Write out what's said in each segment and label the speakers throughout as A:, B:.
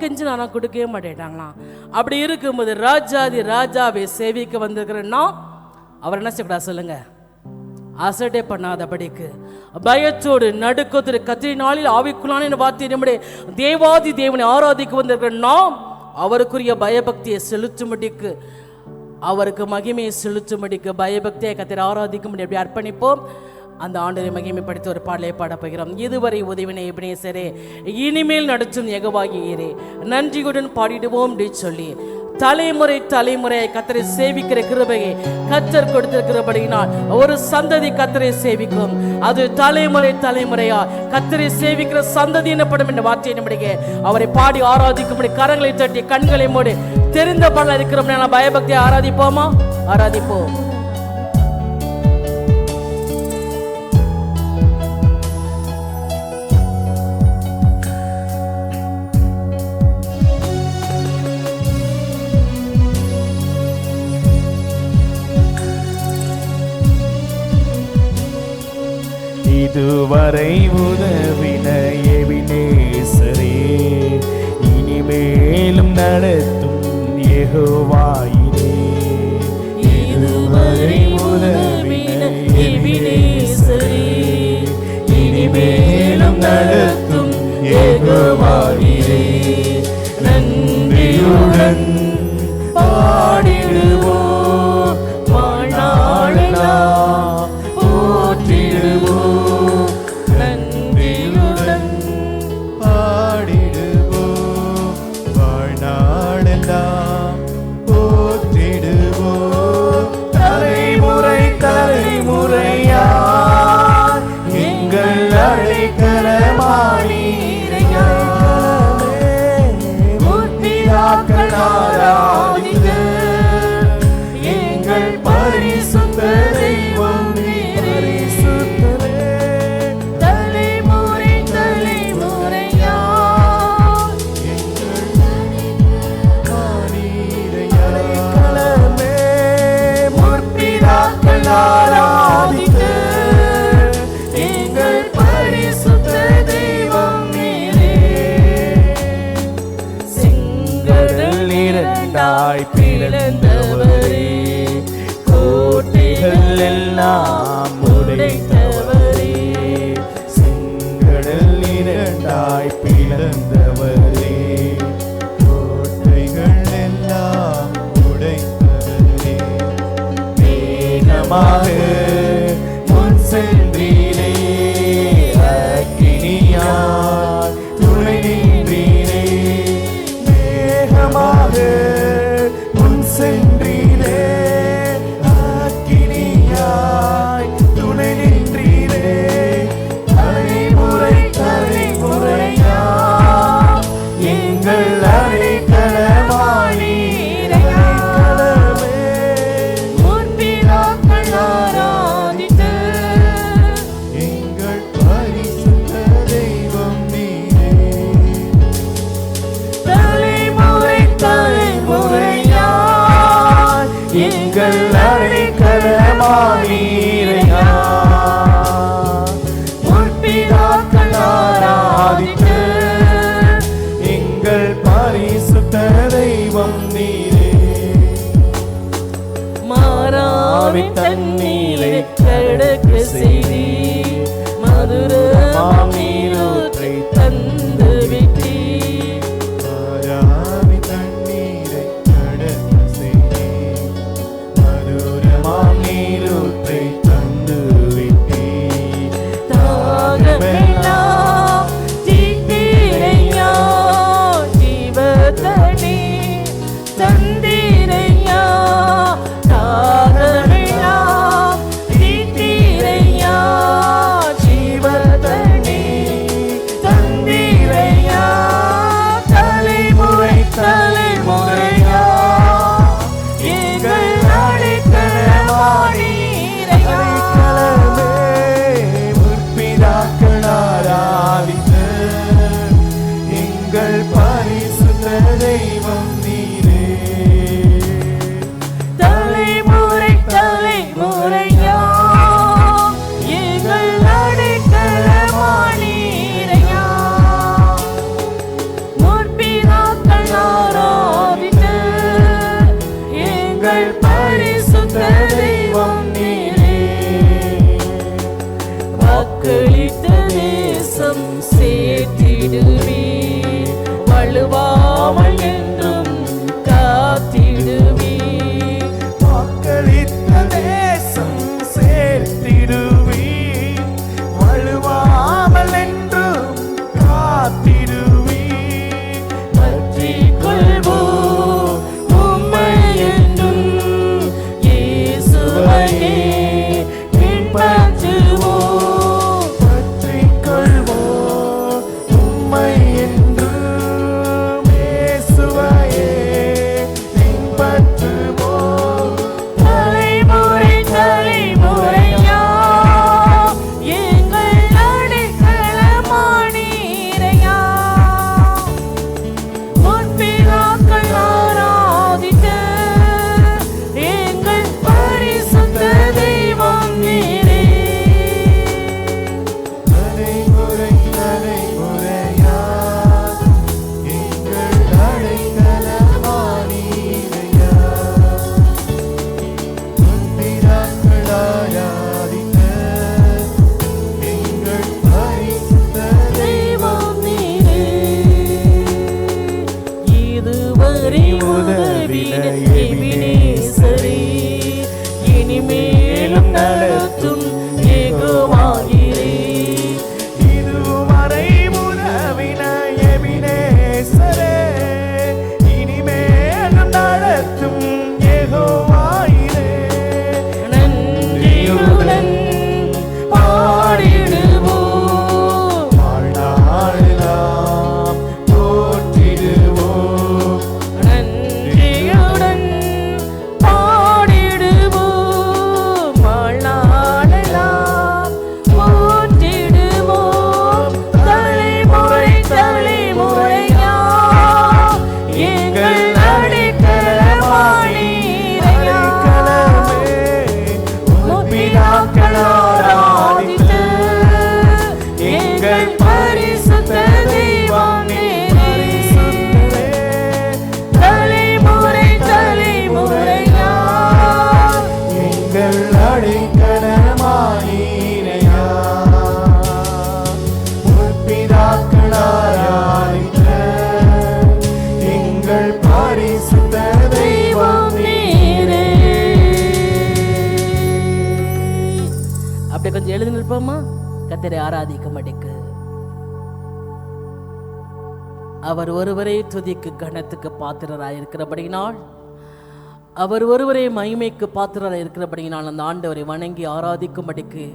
A: கெஞ்சு நான் கொடுக்கவே மாட்டேட்டாங்களாம். அப்படி இருக்கும்போது ராஜாதி ராஜாவை சேவிக்க வந்திருக்கிறேன்னா அவர் என்ன செய்யக்கூடாது சொல்லுங்க? அசட்டே பண்ணாதபடிக்கு பயத்தோடு நடுக்கத்தோடு கத்திரி நாளில் ஆவிக்குள்ளான வார்த்தை நம்முடைய தேவாதி தேவனை ஆராதிக்க வந்திருக்கிற நாம் அவருக்குரிய பயபக்தியை செலுத்தும்படிக்கு, அவருக்கு மகிமையை செலுத்தும்படிக்கு பயபக்தியை கத்திரி ஆராதிக்க முடியும். அப்படி அர்ப்பணிப்போம். அந்த ஆண்டரை மகிமைப்படுத்தி ஒரு பாடலை பாடப் போகிறோம். இதுவரை உதவினை எபினேசரே, இனிமேல் நடத்தும் யெகோவாகியரே, நன்றியுடன் பாடிடுவோம் என்று சொல்லி தலைமுறை தலைமுறையை கத்தரை சேவிக்கிற கிருபையை கத்தர் கொடுத்திருக்கிறபடியினால் ஒரு சந்ததி கத்தரை சேவிக்கும். அது தலைமுறை தலைமுறையா கத்தரை சேவிக்கிற சந்ததி எனப்படும் என்ற வார்த்தை நம்முடைய அவரை பாடி ஆராதிக்கும்படி கரங்களை தட்டி கண்களை மூடி தெரிந்த பாடல் இருக்கிறோம். பயபக்தியை ஆராதிப்போமா? ஆராதிப்போம்.
B: இதுவரை உதவின எபினேசரே, இனிமேலும் நடத்தும் யெகோவாயிரே. இதுவரை உதவின எபினேசரே, இனிமேலும் நடத்தும் யெகோவாயிரே. நன்றியுடன் பாடிடுவோம், வாழ்நாளெல்லாம் போற்றிடுவோம். பிளந்தவரே, கோட்டைகள் எல்லாம் உடைத்தவரே, செங்கடல் இரண்டாய் பிளந்தவரே, கோட்டைகள் எல்லாம் உடைத்தவரே. வேகமாக முன் சென்றீரே, அக்கினியால் துணை நின்றீரே. வேகமாக சென்றீரே, அக்கினியாய் துணை நின்றீரே. தலைமுறை தலைமுறையா எங்கள் அடைக்கலமானீரே. முற்பிதாக்கள் ஆராதித்த எங்கள் பரிசுத்த தெய்வம் நீரே. தலைமுறை தலைமுறை எங்கள் அடைக்கலமானீரையா. முற்பிதாக்கள் ஆராதித்த எங்கள் பரிசுத்த தெய்வம் நீரே. மாறாவின் தண்ணீரை கடக்க செய்தி, மதுரமாம் நீரூற்றை தந்து விட்டீ. நீரூற்றை தந்து விட்டீ. தாகமெல்லாம் தீர்த்தீரையா, ஜீவதனி தந்தீரையா. தாகமெல்லாம் தீர்த்தீரையா, ஜீவதனி தந்தீரையா. தலைமுறை தலைமுறையா எங்கள் எங்கள் பரிசுத்த தெய்வம் நீரே. தலைமுறை தலைமுறையா எங்கள் அடைக்கலமானீரையா. முற்பிதாக்கள் உதவின எபினேசரே, இனிமேலும் நடத்தும் யெகோவாயிரே. இதுவரை உதவின எபினேசரே, இனிமேலும் நடத்தும் யெகோவாயிரே. நன்றியுடன் பாடிடுவோம், வாழ்நாளெல்லாம் போற்றிடுவோம். நன்றியுடன் பாடிடுவோம், வாழ்நாளெல்லாம் போற்றிடுவோம். தலைமுறை தலைமுறையா எங்கள் அடைக்கலமானீரையா. முற்பிதாக்கள் ஆராதித்த எங்கள் பரிசுத்த தெய்வம் நீரே. தலைமுறை தலைமுறையா எங்கள் அடைக்கலமானீரையா. முற்பிதாக்கள் ஆராதித்த எங்கள் பரிசுத்த தெய்வம் நீரே.
A: அப்படியே கொஞ்சம் எழுதி நிற்போமா? கர்த்தரை ஆராதிக்க மாட்டேக்கு. அவர் ஒருவரே துதிக்கு கனத்துக்கு பாத்திரராய் இருக்கிறபடியினால், அவர் ஒருவரே மகிமைக்கு பாத்திரராய் இருக்கிறபடியினால் அந்த ஆண்டவரை வணங்கி ஆராதிக்கும்படிக்கு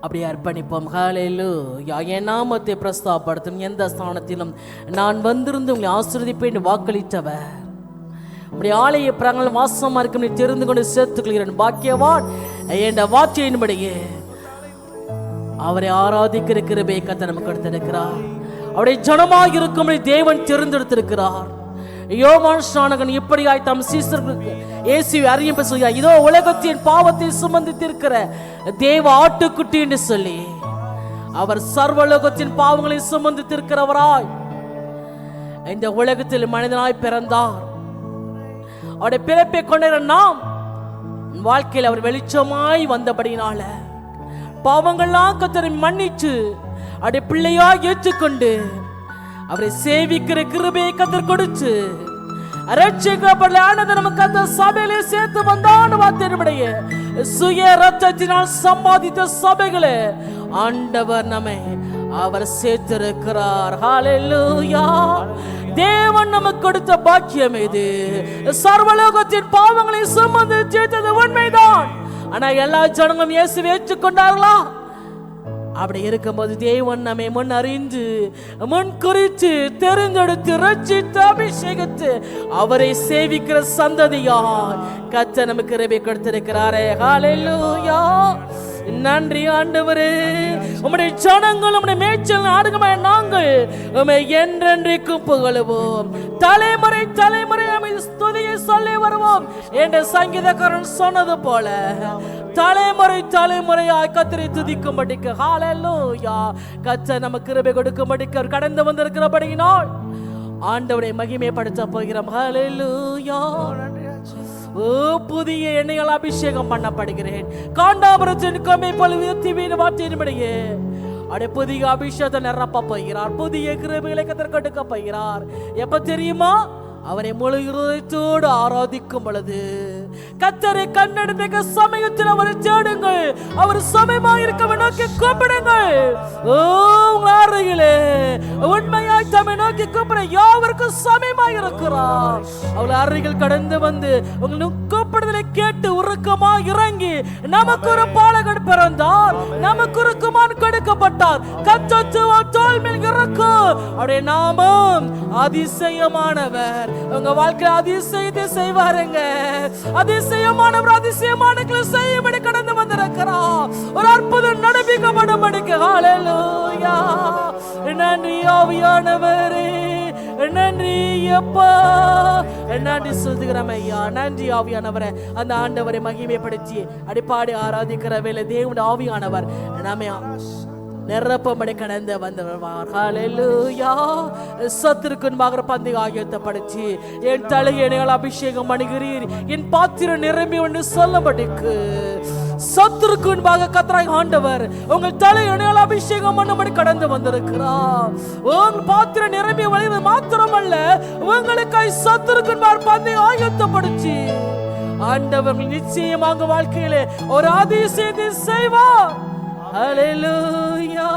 A: அப்படியே அர்ப்பணிப்போம். ஹல்லேலூயா. என் நாமத்தை பிரஸ்தாபப்படுத்தும் எந்த ஸ்தானத்திலும் நான் வந்திருந்து உங்களை ஆசீர்வதிப்பேன் வாக்களித்தவர். உடைய ஆலய பிராங்கல் வாசமா இருக்கும் நீ தெரிந்து கொண்டு சேர்த்துக்கொள்கிறேன் பாக்கியவான் என்ற வார்த்தையின்படியே அவரை ஆராதிக்கிற கிருபையை கர்த்தர் நமக்கு கொடுத்திருக்கிறார். அவருடைய ஜனமாக இருக்கும் தேவன் தெரிந்தெடுத்திருக்கிறார். யோவான் ஸ்நானகன் இப்படியாய் தம் சீசர்களுக்கு இயேசுவை அறியும் சொல்கிறார், இதோ உலகத்தின் பாவத்தை சுமந்து தீர்க்கிற தேவ ஆட்டுக்குட்டி என்று சொல்லி அவர் சர்வலோகத்தின் பாவங்களை சுமந்து தீர்க்கிறவராய் இந்த உலகத்தில் மனிதனாய் பிறந்தார். அவருடைய பிறப்பை கொண்ட நாம் வாழ்க்கையில் அவர் வெளிச்சமாய் வந்தபடினால பாவங்கள்லாம் கர்த்தரை மன்னிச்சு அவருடைய பிள்ளையாய் ஏற்றுக்கொண்டு அவரை சேவிக்கிற கிருபையை கர்த்தர் கொடுத்து ரட்சிக்கப்படலானது நமக்கு அந்த சபையிலே சேர்த்து வந்தான்னு வார்த்தையினுடைய சுய ரத்தத்தினால் சம்பாதித்த சபைகளே ஆண்டவர் நம்மை அவர் சேர்த்திருக்கிறார். ஹல்லேலூயா. தேவன் நமக்கு கொடுத்த பாக்கியம் இது. சர்வலோகத்தின் பாவங்களை சுமந்து தீர்த்தது உண்மைதான். ஆனா எல்லா ஜனங்களும் இயேசுவை ஏற்றுக்கொண்டார்களா? அப்படி இருக்கும்போது தேவன் நம்மை முன் அறிந்து முன் குறித்து தெரிந்தெடுத்து ரட்சித்து அபிஷேகித்து அவரை சேவிக்கிற சந்ததியாய் கர்த்தர் நமக்கு கிருபை கொடுத்திருக்கிறாரே. ஹல்லேலூயா. நன்றி ஆண்டவரே. உம்முடைய ஜனங்கள் உம்முடைய மேய்ச்சல் ஆடுகமாய் நாங்கள் உம்மை என்றென்றைக்கும் புகழுவோம். தலைமுறை தலைமுறை உம்மை ஸ்துதியை சொல்லி வருவோம் என்று சங்கீதக்காரன் சொன்னது போல தலைமுறை தலைமுறையாய் கர்த்தரை துதிக்கும்படிக்கு ஹல்லேலூயா கர்த்தர் நமக்கு கிருபை கொடுக்கும்படிக்கு அவர் கடந்து வந்திருக்கிறபடியினால் ஆண்டவரை மகிமைப்படுத்த போகிறோம். ஹல்லேலூயா. ஓ புதிய எண்ணெயால் அபிஷேகம் பண்ணப்படுகிறேன். காண்டாபுரத்தின் கொம்பை போல உயர்த்தி வீடு வார்த்தையின்படியே அடைய புதிய அபிஷேகத்தை நிரப்ப போகிறார். புதிய கிருபைகளை கர்த்தர் கொடுக்க போகிறார். எப்ப தெரியுமா? அவரை முழு இருதயத்தோடு ஆராதிக்கும் பொழுது கர்த்தரை கண்ணெடுத்த சமயத்தில் அவரை தேடுங்கள். அவர் சமயமாக இருக்க நோக்கி கூப்பிடுங்கள். ஓ அருகிலே உண்மையாய் தம்மை நோக்கி கூப்பிட யாவருக்கும் சமயமாக இருக்கிறார். அவள் அருகில் கடந்து வந்து உங்கள் கூப்பிடுதலை கேட்டு உருக்கமா இறங்கி நமக்கு ஒரு பாலகன் பிறந்தார், நமக்கு ஒரு குமாரன் கொடுக்கப்பட்டார். கர்த்தர் தோள் மேல் இருக்கும். அவருடைய நாமம் அதிசயமானவர். உங்க வாழ்க்கையில் அதிசயத்தை செய்வாருங்க. அதிசயமானவர் அதிசயமான செய்யும்படி கடந்து வந்திருக்கிறார். ஒரு அற்புதம் நடப்பிக்கப்படும்படிக்கு ஹல்லேலூயா. நன்றி ஆவியானவரே, நன்றி அப்பா, நன்றி சொல்லுகிறோம் ஐயா. நன்றி ஆவியானவரை. அந்த ஆண்டவரை மகிமைப்படுத்தி அடிப்பாடி ஆராதிக்கிற வேலை தேவனுடைய ஆவியானவர் நாமே நிரப்பம்படி கடந்து வந்தவர். ஹல்லேலூயா. சத்துருக்குன் மகர பந்தி ஆயத்தப்படுத்தி என் தலையை அபிஷேகம் பண்ணுகிறீர், என் பாத்திரம் நிரம்பி ஒன்று சொல்லபடிக்கு சத்துருக்கு முன்பாக கர்த்தராய் ஆண்டவர் உங்கள் தலை எண்ணெயால் அபிஷேகம் பண்ணும்படி கடந்து வந்திருக்கிறார். உங்கள் பாத்திரம் நிரம்பி வழிவது மாத்திரமல்ல, உங்களுக்காய் சத்துருக்கு முன்பாக பந்தை ஆயத்தப்படுத்தி ஆண்டவர் நிச்சயமாக வாழ்க்கையிலே ஒரு அதிசயத்தை செய்வார். ஹல்லேலூயா.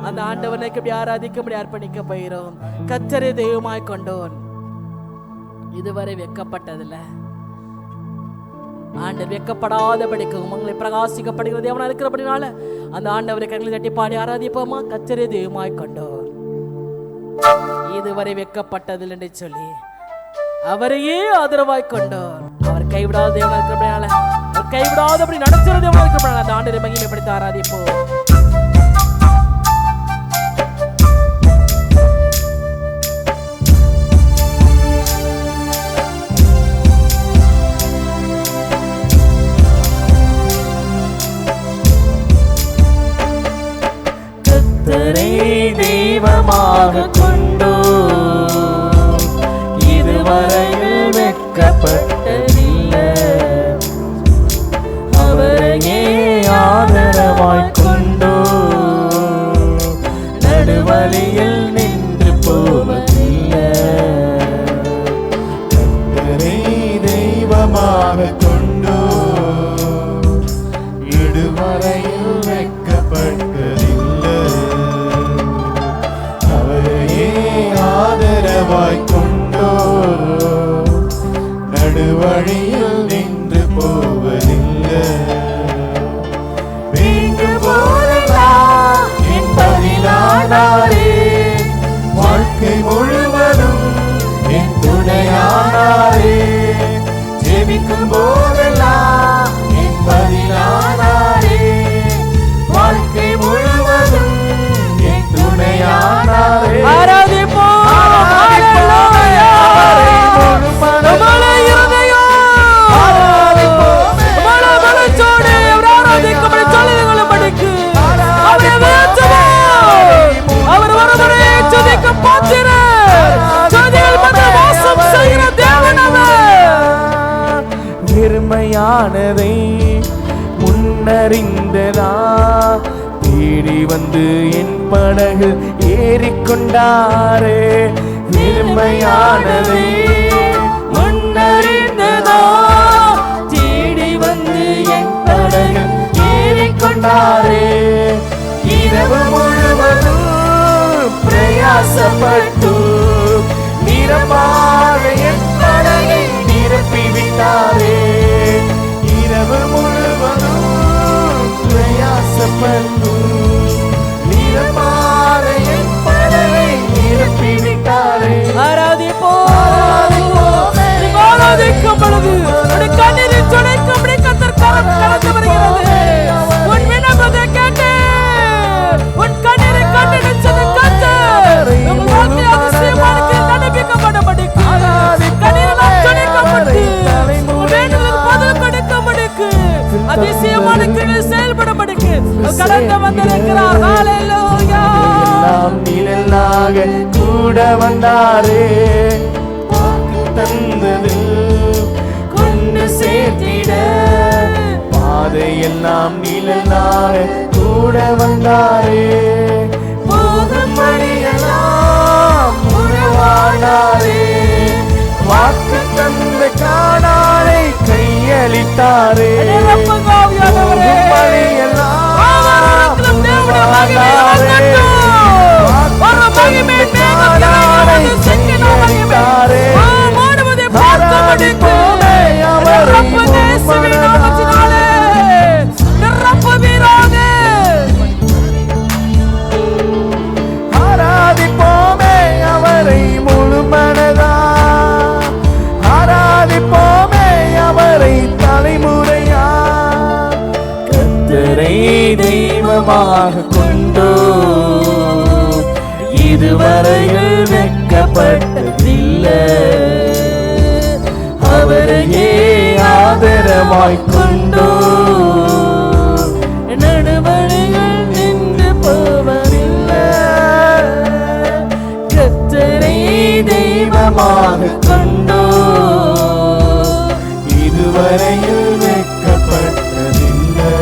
A: அந்த ஆண்டவனை எப்படி ஆராதிக்க அர்ப்பணிக்க போகிறோம். கர்த்தரை தெய்வமாய் கொண்டோன். இதுவரை வெட்கப்பட்டதில்லை. ஆண்டவர் வெட்கப்படாதபடிக்கு உங்களை பிரகாசிக்கப்படுகிற தேவனா இருக்கிறபடினால அந்த ஆண்டவரை கண்களை தட்டி பாடி ஆராதிப்போமா. கர்த்தரை தெய்வமாய் கொண்டோர். இதுவரை வெட்கப்பட்டதில்லை என்று சொல்லி அவரையே ஆதரவாய் கொண்டோர். அவர் கைவிடாத தேவனா இருக்கிறபடினால, அவர் கைவிடாதபடி நடத்துகிற தேவனா இருக்கிறபடினால அந்த ஆண்டவரை மகிமைப்படுத்தி ஆராதிப்போம்.
B: தெய்வமாக கொண்டோ இதுவரையில் வெட்கப்பட்டதில்லை. அவரையே ஆதரவாய் கொண்டோ நடுவழியில் நின்று போவதில்லை. கர்த்தரை தெய்வமாக கொண்டோ இதுவரையில் வெட்கப்பட்டதில்லை. ஆதரவாய் கொண்டோ நடுவழியில் நின்று போவதில்லை. வேண்டும் போதெல்லாம் என் பதிலானாரே, வாழ்க்கை முழுவதும் என் துணையானாரே. ஜெபிக்கும் போதெல்லாம் என் பதிலானாரே, வாழ்க்கை முழுவதும் என் துணையானாரே. பெருமையானதை முன்னறிந்ததா தேடி வந்து என் படகு ஏறிக்கொண்டாரே. பெருமையானதை முன்னறிந்ததா தேடி வந்து என் படகு ஏறிக்கொண்டாரே. இரவு முழுவதும் பிரயாசப்பட்டு நிரமாக என் படகை நிரப்பிவிட்டாரே. இரவு முழுவதும் பிரயாசப்பட்டு நிரமாக என் படகை நிரப்பிவிட்டாரே. ஆராதிக்கும் பொழுது கண்ணீரில் துடைக்கும்படி கர்த்தர் கடந்து வருகிறது. உன் விண்ணப்பத்தை கேட்டு உன் கண்ணீரை கண்டு நிச்சது கர்த்தர் உங்கள் வாழ்க்கை அதிசயமானது நடப்பிக்கப்படபடிக்கு கண்ணீரெல்லாம் துடைக்கப்பட்டு வேண்டுதலுக்கு பதில் கொடுக்கும்படிக்கு அதிசயமான கிரியை செயல்படபடிக்கு கடந்து வந்திருக்கிறார். ஹல்லேலூயா. நிழலாக கூட வந்தாரே, தந்தது கொண்டு சேர்த்திட பாதையெல்லாம் நிழலாக கூட வந்தாரே. போகும் வழியெல்லாம் உறவானாரே, வாக்கு தந்த காணாரை கையளித்தாரே. போகும் வழியெல்லாம் ஆராதிப்போமே அவரை முழு மனதா, ஆராதிப்போமே அவரை தலைமுறையா. கர்த்தரை தெய்வமாக கொண்டோ இதுவரையில் வெட்கப்பட்டதில்லை. அவரையே ஆதரவாய் கொண்டோ நடுவழியில் நின்று போவதில்லை. கர்த்தரை தெய்வமாக கொண்டோ இதுவரையில் வெட்கப்பட்டதில்லை.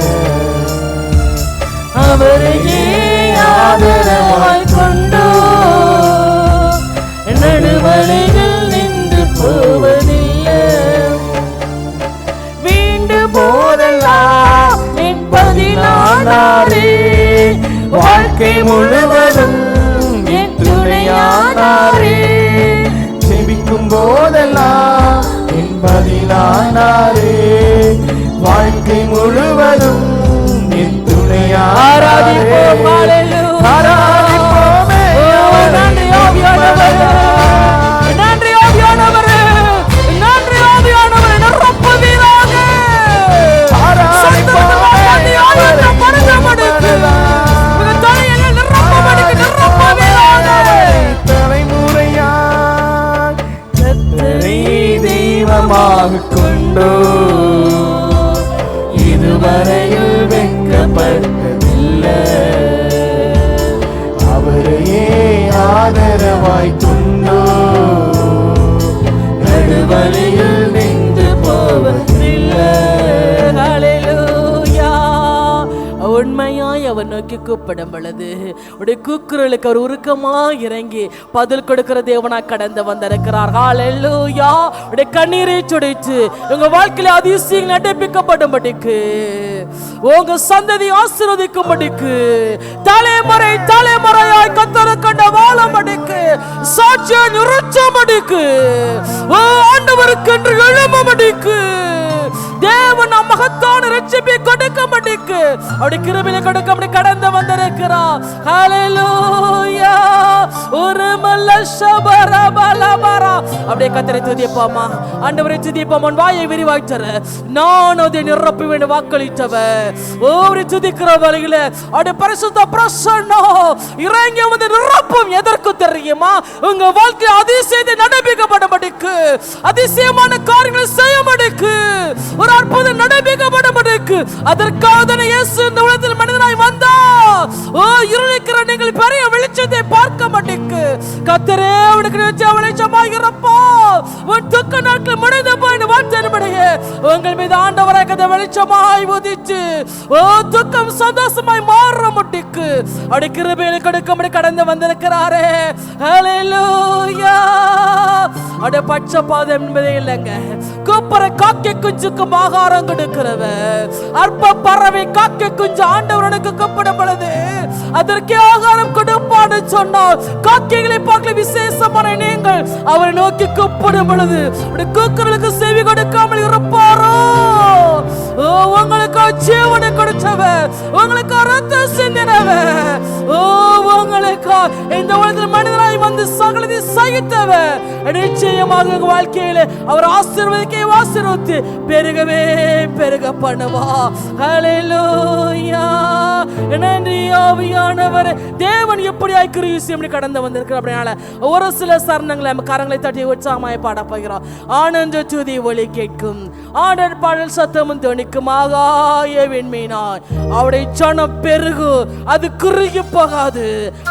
B: வாழ்க்கை முழுவதும் என் துணையானாரே. ஜெபிக்கும் போதெல்லாம் என் பதிலானாரே. வாழ்க்கை முழுவதும் என் துணையானாரே. ஆராதிப்போமே
A: நன்றி ஆவியானவரே, நன்றி ஆவியானவரே, நன்றி ஆவியானவரே, நிரப்புவீராக.
B: தலைமுறையால் கர்த்தரை தெய்வமாக கொண்டோ இதுவரையில் வெட்கப்பட்டதில்லை. அவரையே ஆதரவாய் கொண்டோ நடுவழியில் நின்று போவதில்லை.
A: உண்மையாய் அவர் நோக்கி கூப்பிடும் பொழுது உடைய கூக்குரலுக்கு அவர் உருக்கமாய் இறங்கி பதில் கொடுக்கிற தேவனாய் கடந்து வந்திருக்கிறார். ஹல்லேலூயா. உடைய கண்ணீரை துடைத்து உங்க வாழ்க்கையில அதிசயங்கள் நடப்பிக்கப்படும்படிக்கு, உங்க சந்ததி ஆசீர்வதிக்கும்படிக்கு, தலைமுறை தலைமுறையாய் கர்த்தரை கண்ட வாழும்படிக்கு, சாட்சியை நிறுத்தும்படிக்கு, ஆண்டவருக்கு என்று எழும்பும்படிக்கு, தேவன் மகத்தான ரட்சிப்பை கொடுக்கும்படிக்கு அவருடைய கிருபையை கொடுக்கும்படி கடந்து வந்திருக்கிறார். ஹல்லேலூயா. ஒரு மல்ல ஷபரபலபரா. அப்படியே கர்த்தரை துதிப்போமா, ஆண்டவரை துதிப்போமா. வாயை விரிவாய்த்தர நான் அதை நிரப்பி வேண்டிய வாக்களித்தவர் ஒவ்வொரு துதிக்கிற வழியில அவருடைய பரிசுத்த பிரசன்னம் இறங்கி வந்து நிரப்பும். எதற்கு தெரியுமா? உங்க வாழ்க்கை அதிசயத்தை நடப்பிக்கப்படும்படிக்கு, அதிசயமான காரியங்களை செய்யும்படிக்கு, ஒரு அற்புதம் நடப்பிக்கப்படும்படிக்கு. அதற்காக இயேசு இந்த உலகத்தில் மனிதனாய் வந்தார். இருளிக்கிற நீங்கள் பெரிய வெளிச்சத்தை பார்க்க மாட்டீங்க. கர்த்தரே உனக்கு நிச்சய வெளிச்சமாய் இருப்பார். உன் துக்க நாட்கள் முடிந்து போய் வாழ்த்தபடியே உங்கள் மீது ஆண்டவராய் கதை வெளிச்சமாய் உதிச்சு துக்கம் சந்தோஷமாய் மாற முட்டிக்கு அப்படி கிருபையை கொடுக்கும்படி கடந்து வந்திருக்கிறாரே. ஹல்லேலூயா. அட பட்சபாதம் என்பதே இல்லைங்க. கூப்பர காக்கை குஞ்சுக்கும் ஆகாரம் கொடுக்கிறவர், அற்ப பறவை காக்கை குஞ்சு ஆண்டவனுக்கு கூப்பிடும் பொழுது அதற்கு ஆகாரம் கொடுப்பான்னு சொன்னால், காக்கைகளை பார்க்க விசேஷமான நீங்கள் அவரை நோக்கி கூப்பிடும் பொழுது கூக்குரலுக்கு செவி கொடுக்காமல் இருப்பாரோ? உங்களுக்கு ஜீவனை கொடுத்தவர், உங்களுக்கு ரத்தம் சிந்தினவர், உங்களுக்கு இந்த உலகத்தில் மனிதராய் வந்து சகலத்தை சகித்தவர். நிச்சயமாக வாழ்க்கையில அவர் ஆசீர்வதிக்க ஆசீர்வதித்து பெருகவே பெருக பண்ணுவா. ஹல்லேலூயா. நன்றி ஆவியானவரே. தேவன் எப்படியாய் கிருபை கடந்து வந்திருக்கிறார். அப்படினால ஒரு சில சரணங்களை கரங்களை தட்டி உற்சாகமாய் பாட போகிறோம். ஆனந்த துதி ஒலி கேட்கும், ஆடல் பாடல் சத்தமும் துணிக்கும். ஆகாய விண்மீனாய் அவருடைய சனம் பெருகு, அது குறுகி போகாது.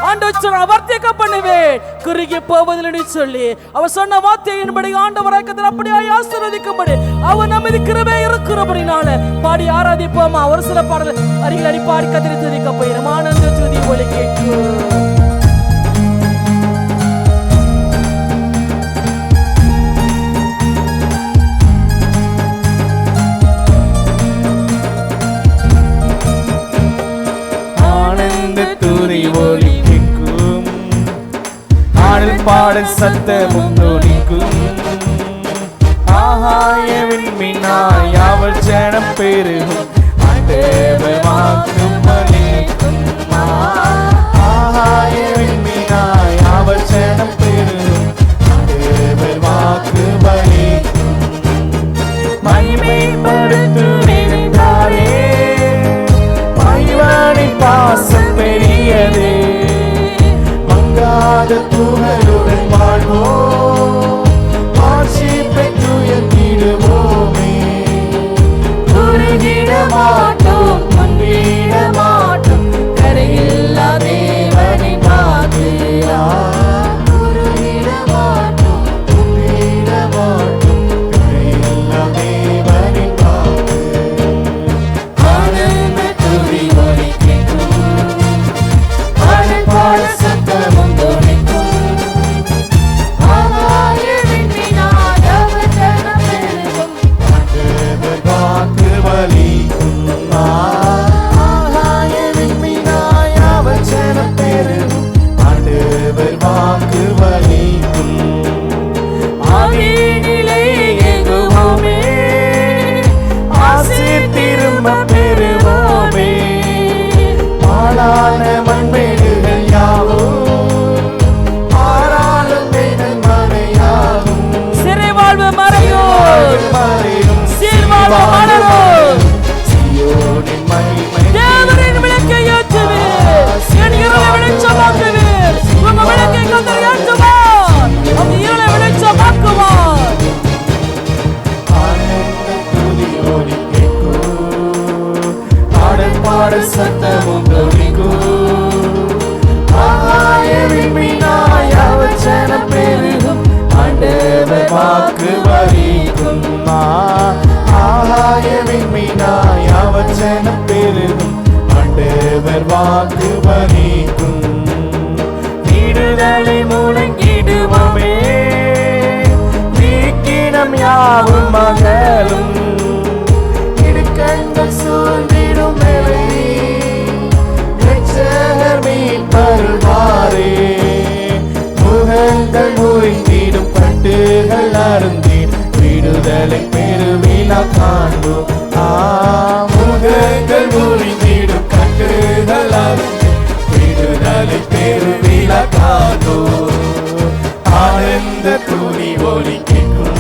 A: ஆண்டவர் வர்த்திக்க பண்ணுவேன், குறுகி போவதில்லை சொல்லி அவர் சொன்ன வார்த்தையின்படி ஆண்டவராய் கர்த்தர் அப்படியே ஆசீர்வதிக்கும்படி அவர் நம்மீது கிருபை இருக்கிறபடினால பாடி ஆராதிப்போமா. ஒரு சில பாடல் அருகில் அடி பாடி கர்த்தரை துதிக்க போகிறோம். ஆனந்த துதி ஒலி கேட்கும்.
B: பாடல் சத்தமும் துணிக்கும். ஆகாய விண்மீனாய் அவர் ஜனம் பெருகும், ஆண்டவர் வாக்கும் பலிக்கும். ஆகாய விண்மீனாய் அவர் ஜனம் பெருகும், ஆண்டவர் வாக்கு பலிக்கும். மகிமைப்படுத்துகிறாரே, மகிழ்வானை பாசம் பெரியதே. புகழுடன் வாழ்வோம், ஆட்சி பெற்றுயர்ந்திடுவோமே. குறுகிட மறையும்
A: சீர்வாழ்வு மலரும்
B: சீயோனின் மகிமை
A: தேவரின் விளக்கை ஏற்றுவீர் என் இருளை வெளிச்சமாக்குவீர் உங்க விளக்கை கத்தர் ஏற்றுவார் அந்த இருளை வெளிச்சமாக்குவார்
B: ஆனந்த துதியோடு கேட்கும் ஆடல் பாடல் சத்தமும் தொனிக்கும் ஆகாயவின் மீனாய் அவச்சனம் பெருகும் ஆண்டவர் வாக்கு வரிக்கும் ஆகாயவின் மீனாய் அவச்சனம் பெருகும் ஆண்டவர் வாக்கு வரிக்கும் விடுதலை முழங்கிடுவோமே வீக்கினம் யாவும் மகளும் இடுக்கண்கள் சூழ்ந்திடும் மீட்பருள்வாரே முகங்கள் முறிந்திடும் கட்டுகள் அருந்தீர் விடுதலை பெருவிழா காண்போம் முகங்கள் முறிந்திடும் கட்டுகள் அருந்தீர் விடுதலை பெருவிழா காண்போம் ஆனந்த துணி ஒலி கேட்கும்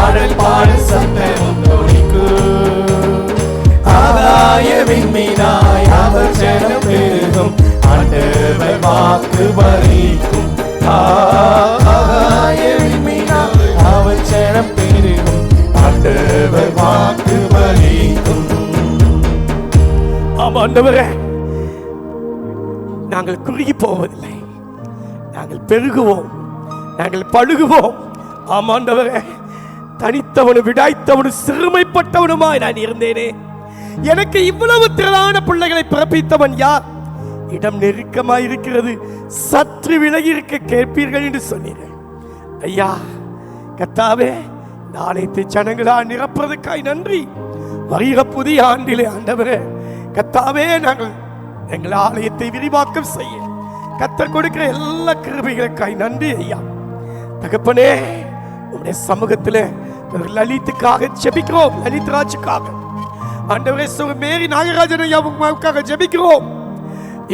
B: ஆடல் பாடல் சத்தமும் ஒலிக்கும் ஆதாய விண்மீனாய் அவர் ஜனம் பெருகும் ஆண்டவர் வாக்கு வரிக்கும் ஆதாய விண்மீனாய் அவர் ஜனம் பெருகும் ஆண்டவர் வாக்கு வரிக்கும்.
C: ஆமா ஆண்டவரே, நாங்கள் குறுகி போவதில்லை, நாங்கள் பெருகுவோம், நாங்கள் பழுகுவோம். ஆமா ஆண்டவரே, தனித்தவனு விடாய்த்தவனு சிறுமைப்பட்டவனுமாய் நான் இருந்தேனே. எனக்கு இவ்வளவு திரளான பிள்ளைகளை பிறப்பித்தவன் யார்? இடம் நெருக்கமாய் இருக்கிறது, சற்று விலகி இருக்க கேட்பீர்கள் என்று சொன்னீர்கள். ஐயா கர்த்தாவே, இந்த ஆலயத்தை ஜனங்களால் நிரப்புறதுக்காய் நன்றி. வருகிற புதிய ஆண்டிலே ஆண்டவரே கர்த்தாவே, நாங்கள் எங்கள் ஆலயத்தை விரிவாக்கம் செய்ய கர்த்தர் கொடுக்கிற எல்லா கிருபைகளுக்காய் நன்றி ஐயா. தகப்பனே, உங்களுடைய சமூகத்திலே லலித்துக்காக ஜெபிக்கிறோம், லலித் ராஜுக்காக ஆண்டவரே, மேரி நாகராஜன் ஐயாவுக்காக ஜெபிக்கிறோம்.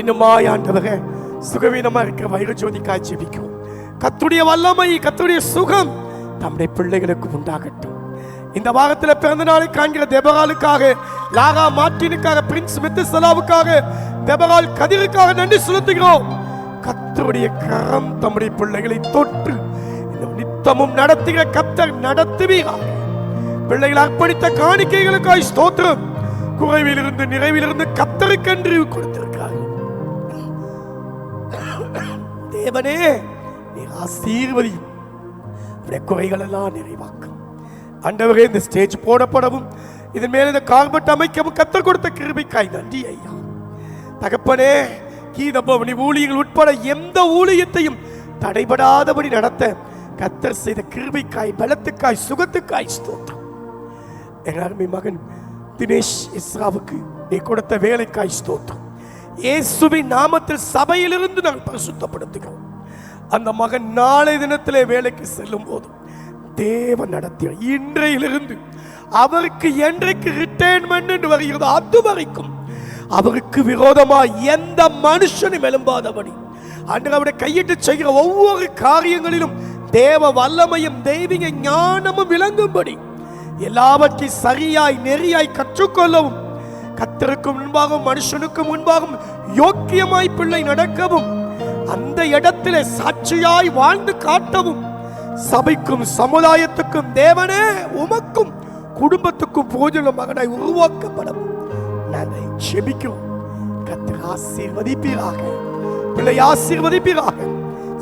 C: இன்னுமாய் ஆண்டவரே, சுகவீனமா இருக்கிற வைர ஜோதிக்காய் ஜெபிக்கிறோம். கர்த்தருடைய வல்லமை, கர்த்தருடைய சுகம் நம்முடைய பிள்ளைகளுக்கு உண்டாகட்டும். இந்த வாரத்தில் பிறந்த நாளை காண்கிற தெபராலுக்காக, லாரா மார்டினுக்காக, பிரின்ஸ் மெத்துசலாவுக்காக, தெபரால் கதிருக்காக நன்றி செலுத்துகிறோம். கர்த்தருடைய கரம் தம்முடைய பிள்ளைகளை தொட்டு நித்தமும் நடத்துகிற கர்த்தர் நடத்துவீராக. பிள்ளைகள் அர்ப்பணித்த காணிக்கைகளுக்காய் ஸ்தோத்திரம். குறைவிலிருந்து நிறைவிலிருந்து கர்த்தருக்கென்று கொடுத்திருக்கிறார்கள். தேவனே, நீர் ஆசீர்வதியும், குறைகள் எல்லாம் நிறைவாக்கும். ஆண்டவரே, இந்த ஸ்டேஜ் போடப்படவும் இதன் மேல இந்த கார்பெட் அமைக்கவும் கர்த்தர் கொடுத்த கிருபைக்காய் நன்றி ஐயா. தகப்பனே, கீதபவனி ஊழியர்கள் உட்பட எந்த ஊழியத்தையும் தடைபடாதபடி நடத்த கர்த்தர் செய்த கிருபைக்காய், பலத்துக்காய், சுகத்துக்காய் ஸ்தோத்திரம். எங்கள் அருமை மகன் தினேஷ் இஸ்ராவுக்கு நீ கொடுத்த வேலைக்காய் ஸ்தோத்திரம். இயேசுவின் நாமத்தில் சபையிலிருந்து நாங்கள் பரிசுத்தப்படுத்துகிறோம். அந்த மகன் நாளை தினத்திலே வேலைக்கு செல்லும் போது தேவன் நடத்திய இன்றையிலிருந்து அவருக்கு என்றைக்கு ரிட்டையர்மெண்ட் என்று வருகிறது அது வரைக்கும் அவருக்கு விரோதமாக எந்த மனுஷனும் எழும்பாதபடி அவருடைய கையிட்டு செய்கிற ஒவ்வொரு காரியங்களிலும் தேவ வல்லமையும் தெய்வீக ஞானமும் விளங்கும்படி எல்லாவற்றையும் சரியாய் நெறியாய் கற்றுக்கொள்ளவும், கர்த்தருக்கு முன்பாகவும் மனுஷனுக்கு முன்பாகவும் யோக்கியமாய் பிள்ளை நடக்கவும், அந்த இடத்திலே சாட்சியாய் வாழ்ந்து காட்டவும், சபைக்கும் சமுதாயத்துக்கும் தேவனே உமக்கும் குடும்பத்துக்கும் போஜன மகனாய் உருவாக்கப்படவும் நாங்கள் ஜெபிக்கிறோம். கர்த்தர் ஆசீர்வதிப்பீராக, பிள்ளை ஆசீர்வதிப்பீராக.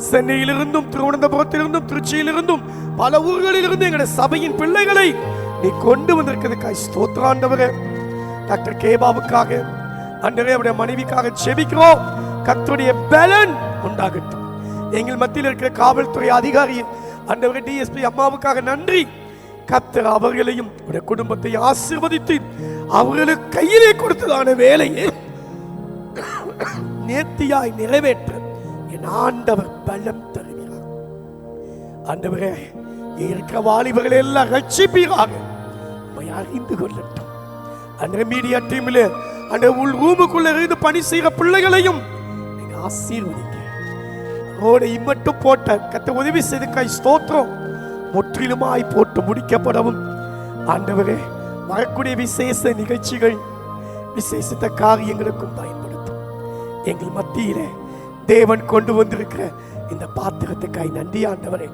C: சென்னையிலிருந்தும் திருவனந்தபுரத்திலிருந்தும் திருச்சியிலிருந்தும் பல ஊர்களிலிருந்து எங்களுடைய சபையின் பிள்ளைகளை நீ கொண்டு வந்திருக்கிறதுக்காய் ஸ்தோத்திரம் ஆண்டவரே. டாக்டர் கேபாவுக்காக ஆண்டவரே, அவருடைய மனைவிக்காக ஜெபிக்கிறோம். கர்த்தருடைய பலன் உண்டாகட்டும். எங்கள் மத்தியில் இருக்கிற காவல்துறை அதிகாரி ஆண்டவரே டிஎஸ்பி அம்மாவுக்காக நன்றி. கர்த்தர் அவர்களையும் அவருடைய குடும்பத்தையும் ஆசீர்வதித்து அவர்களுக்கு கையிலே கொடுத்ததான வேலையை நேர்த்தியாய் நிறைவேற்ற என் ஆண்டவர் பலம் தருகிறார். ஆண்டவரே, இருக்கிற வாலிபர்கள் எல்லாம் ரட்சிப்பீராக அறிந்து கொள்ளட்டும். அந்த மீடியா டீம்ல அந்த உள் ரூமுக்குள்ள இருந்து பணி செய்கிற பிள்ளைகளையும் நீங்க ஆசீர்வதிங்க. ரோட இம்மட்டும் போட்ட கத்த உதவி செய்துக்காய் ஸ்தோத்திரம். முற்றிலுமாய் போட்டு முடிக்கப்படவும் ஆண்டவரே வரக்கூடிய விசேஷ நிகழ்ச்சிகள் விசேஷத்த காரியங்களுக்கும் பயன்படுத்தும். எங்கள் மத்தியிலே தேவன் கொண்டு வந்திருக்கிற இந்த பாத்திரத்துக்காய் நன்றி ஆண்டவரே.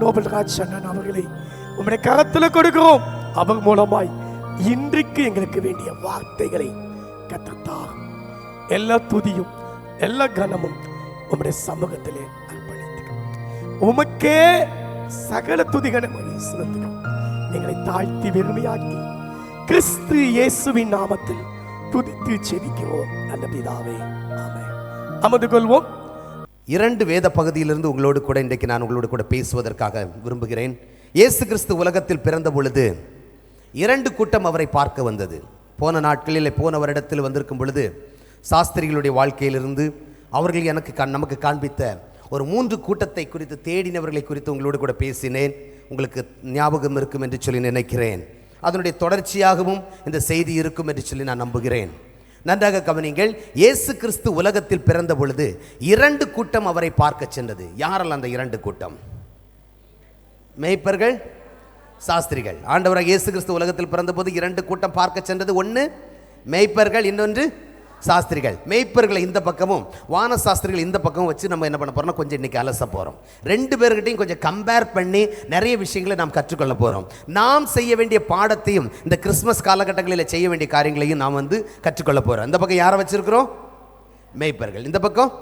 C: நோபல்ராஜ் அண்ணன் அவர்களை உம்முடைய கரத்தில் கொடுக்கிறோம். அவர் மூலமாய் இன்றைக்கு எங்களுக்கு வேண்டிய வார்த்தைகளை கத்தத்தார். எல்லா துதியும் எல்லா கனமும் உம்முடைய சமூகத்திலே அர்ப்பணிக்கிறோம். உமக்கே சகல துதிகனமும் செலுத்துகிறோம். எங்களை தாழ்த்தி வெறுமையாக்கி கிறிஸ்து இயேசுவின் நாமத்தில் துதித்து செபிக்கிறோம் நல்ல பிதாவே, ஆமென். அமர்ந்து கொள்வோம்.
D: 2 வேத பகுதியிலிருந்து உங்களோடு கூட இன்றைக்கு நான் உங்களோடு கூட பேசுவதற்காக விரும்புகிறேன். இயேசு கிறிஸ்து உலகத்தில் பிறந்த பொழுது 2 கூட்டம் அவரை பார்க்க வந்தது. போன நாட்களில் போன வருடத்தில் வந்திருக்கும் பொழுது சாஸ்திரிகளுடைய வாழ்க்கையிலிருந்து அவர்கள் நமக்கு காண்பித்த ஒரு 3 கூட்டத்தை குறித்து, தேடினவர்களை குறித்து உங்களோடு கூட பேசினேன். உங்களுக்கு ஞாபகம் இருக்கும் என்று சொல்லி நினைக்கிறேன். அதனுடைய தொடர்ச்சியாகவும் இந்த செய்தி இருக்கும் என்று சொல்லி நான் நம்புகிறேன். நன்றாக கவனிங்கள். இயேசு கிறிஸ்து உலகத்தில் பிறந்த பொழுது 2 கூட்டம் அவரை பார்க்க சென்றது. யாரெல்லாம் அந்த 2 கூட்டம்? மேய்ப்பர்கள், சாஸ்திரிகள். ஆண்டவராக இயேசு கிறிஸ்து உலகத்தில் பிறந்த போது 2 கூட்டம் பார்க்க சென்றது. ஒன்று மேய்ப்பர்கள், இன்னொன்று சாஸ்திரிகள். மேய்ப்பர்களை இந்த பக்கமும் வான சாஸ்திரிகள் இந்த பக்கமும் வச்சு நம்ம என்ன பண்ண போறோம்னா கொஞ்சம் இன்னைக்கு அலச போறோம். 2 பேர்கிட்டையும் கொஞ்சம் கம்பேர் பண்ணி நிறைய விஷயங்களை நாம் கற்றுக்கொள்ள போறோம். நாம் செய்ய வேண்டிய பாடத்தையும் இந்த கிறிஸ்துமஸ் காலகட்டங்களில் செய்ய வேண்டிய காரியங்களையும் நாம் கற்றுக்கொள்ள போறோம். இந்த பக்கம் யாரை வச்சிருக்கிறோம்? மேய்ப்பர்கள். இந்த பக்கம்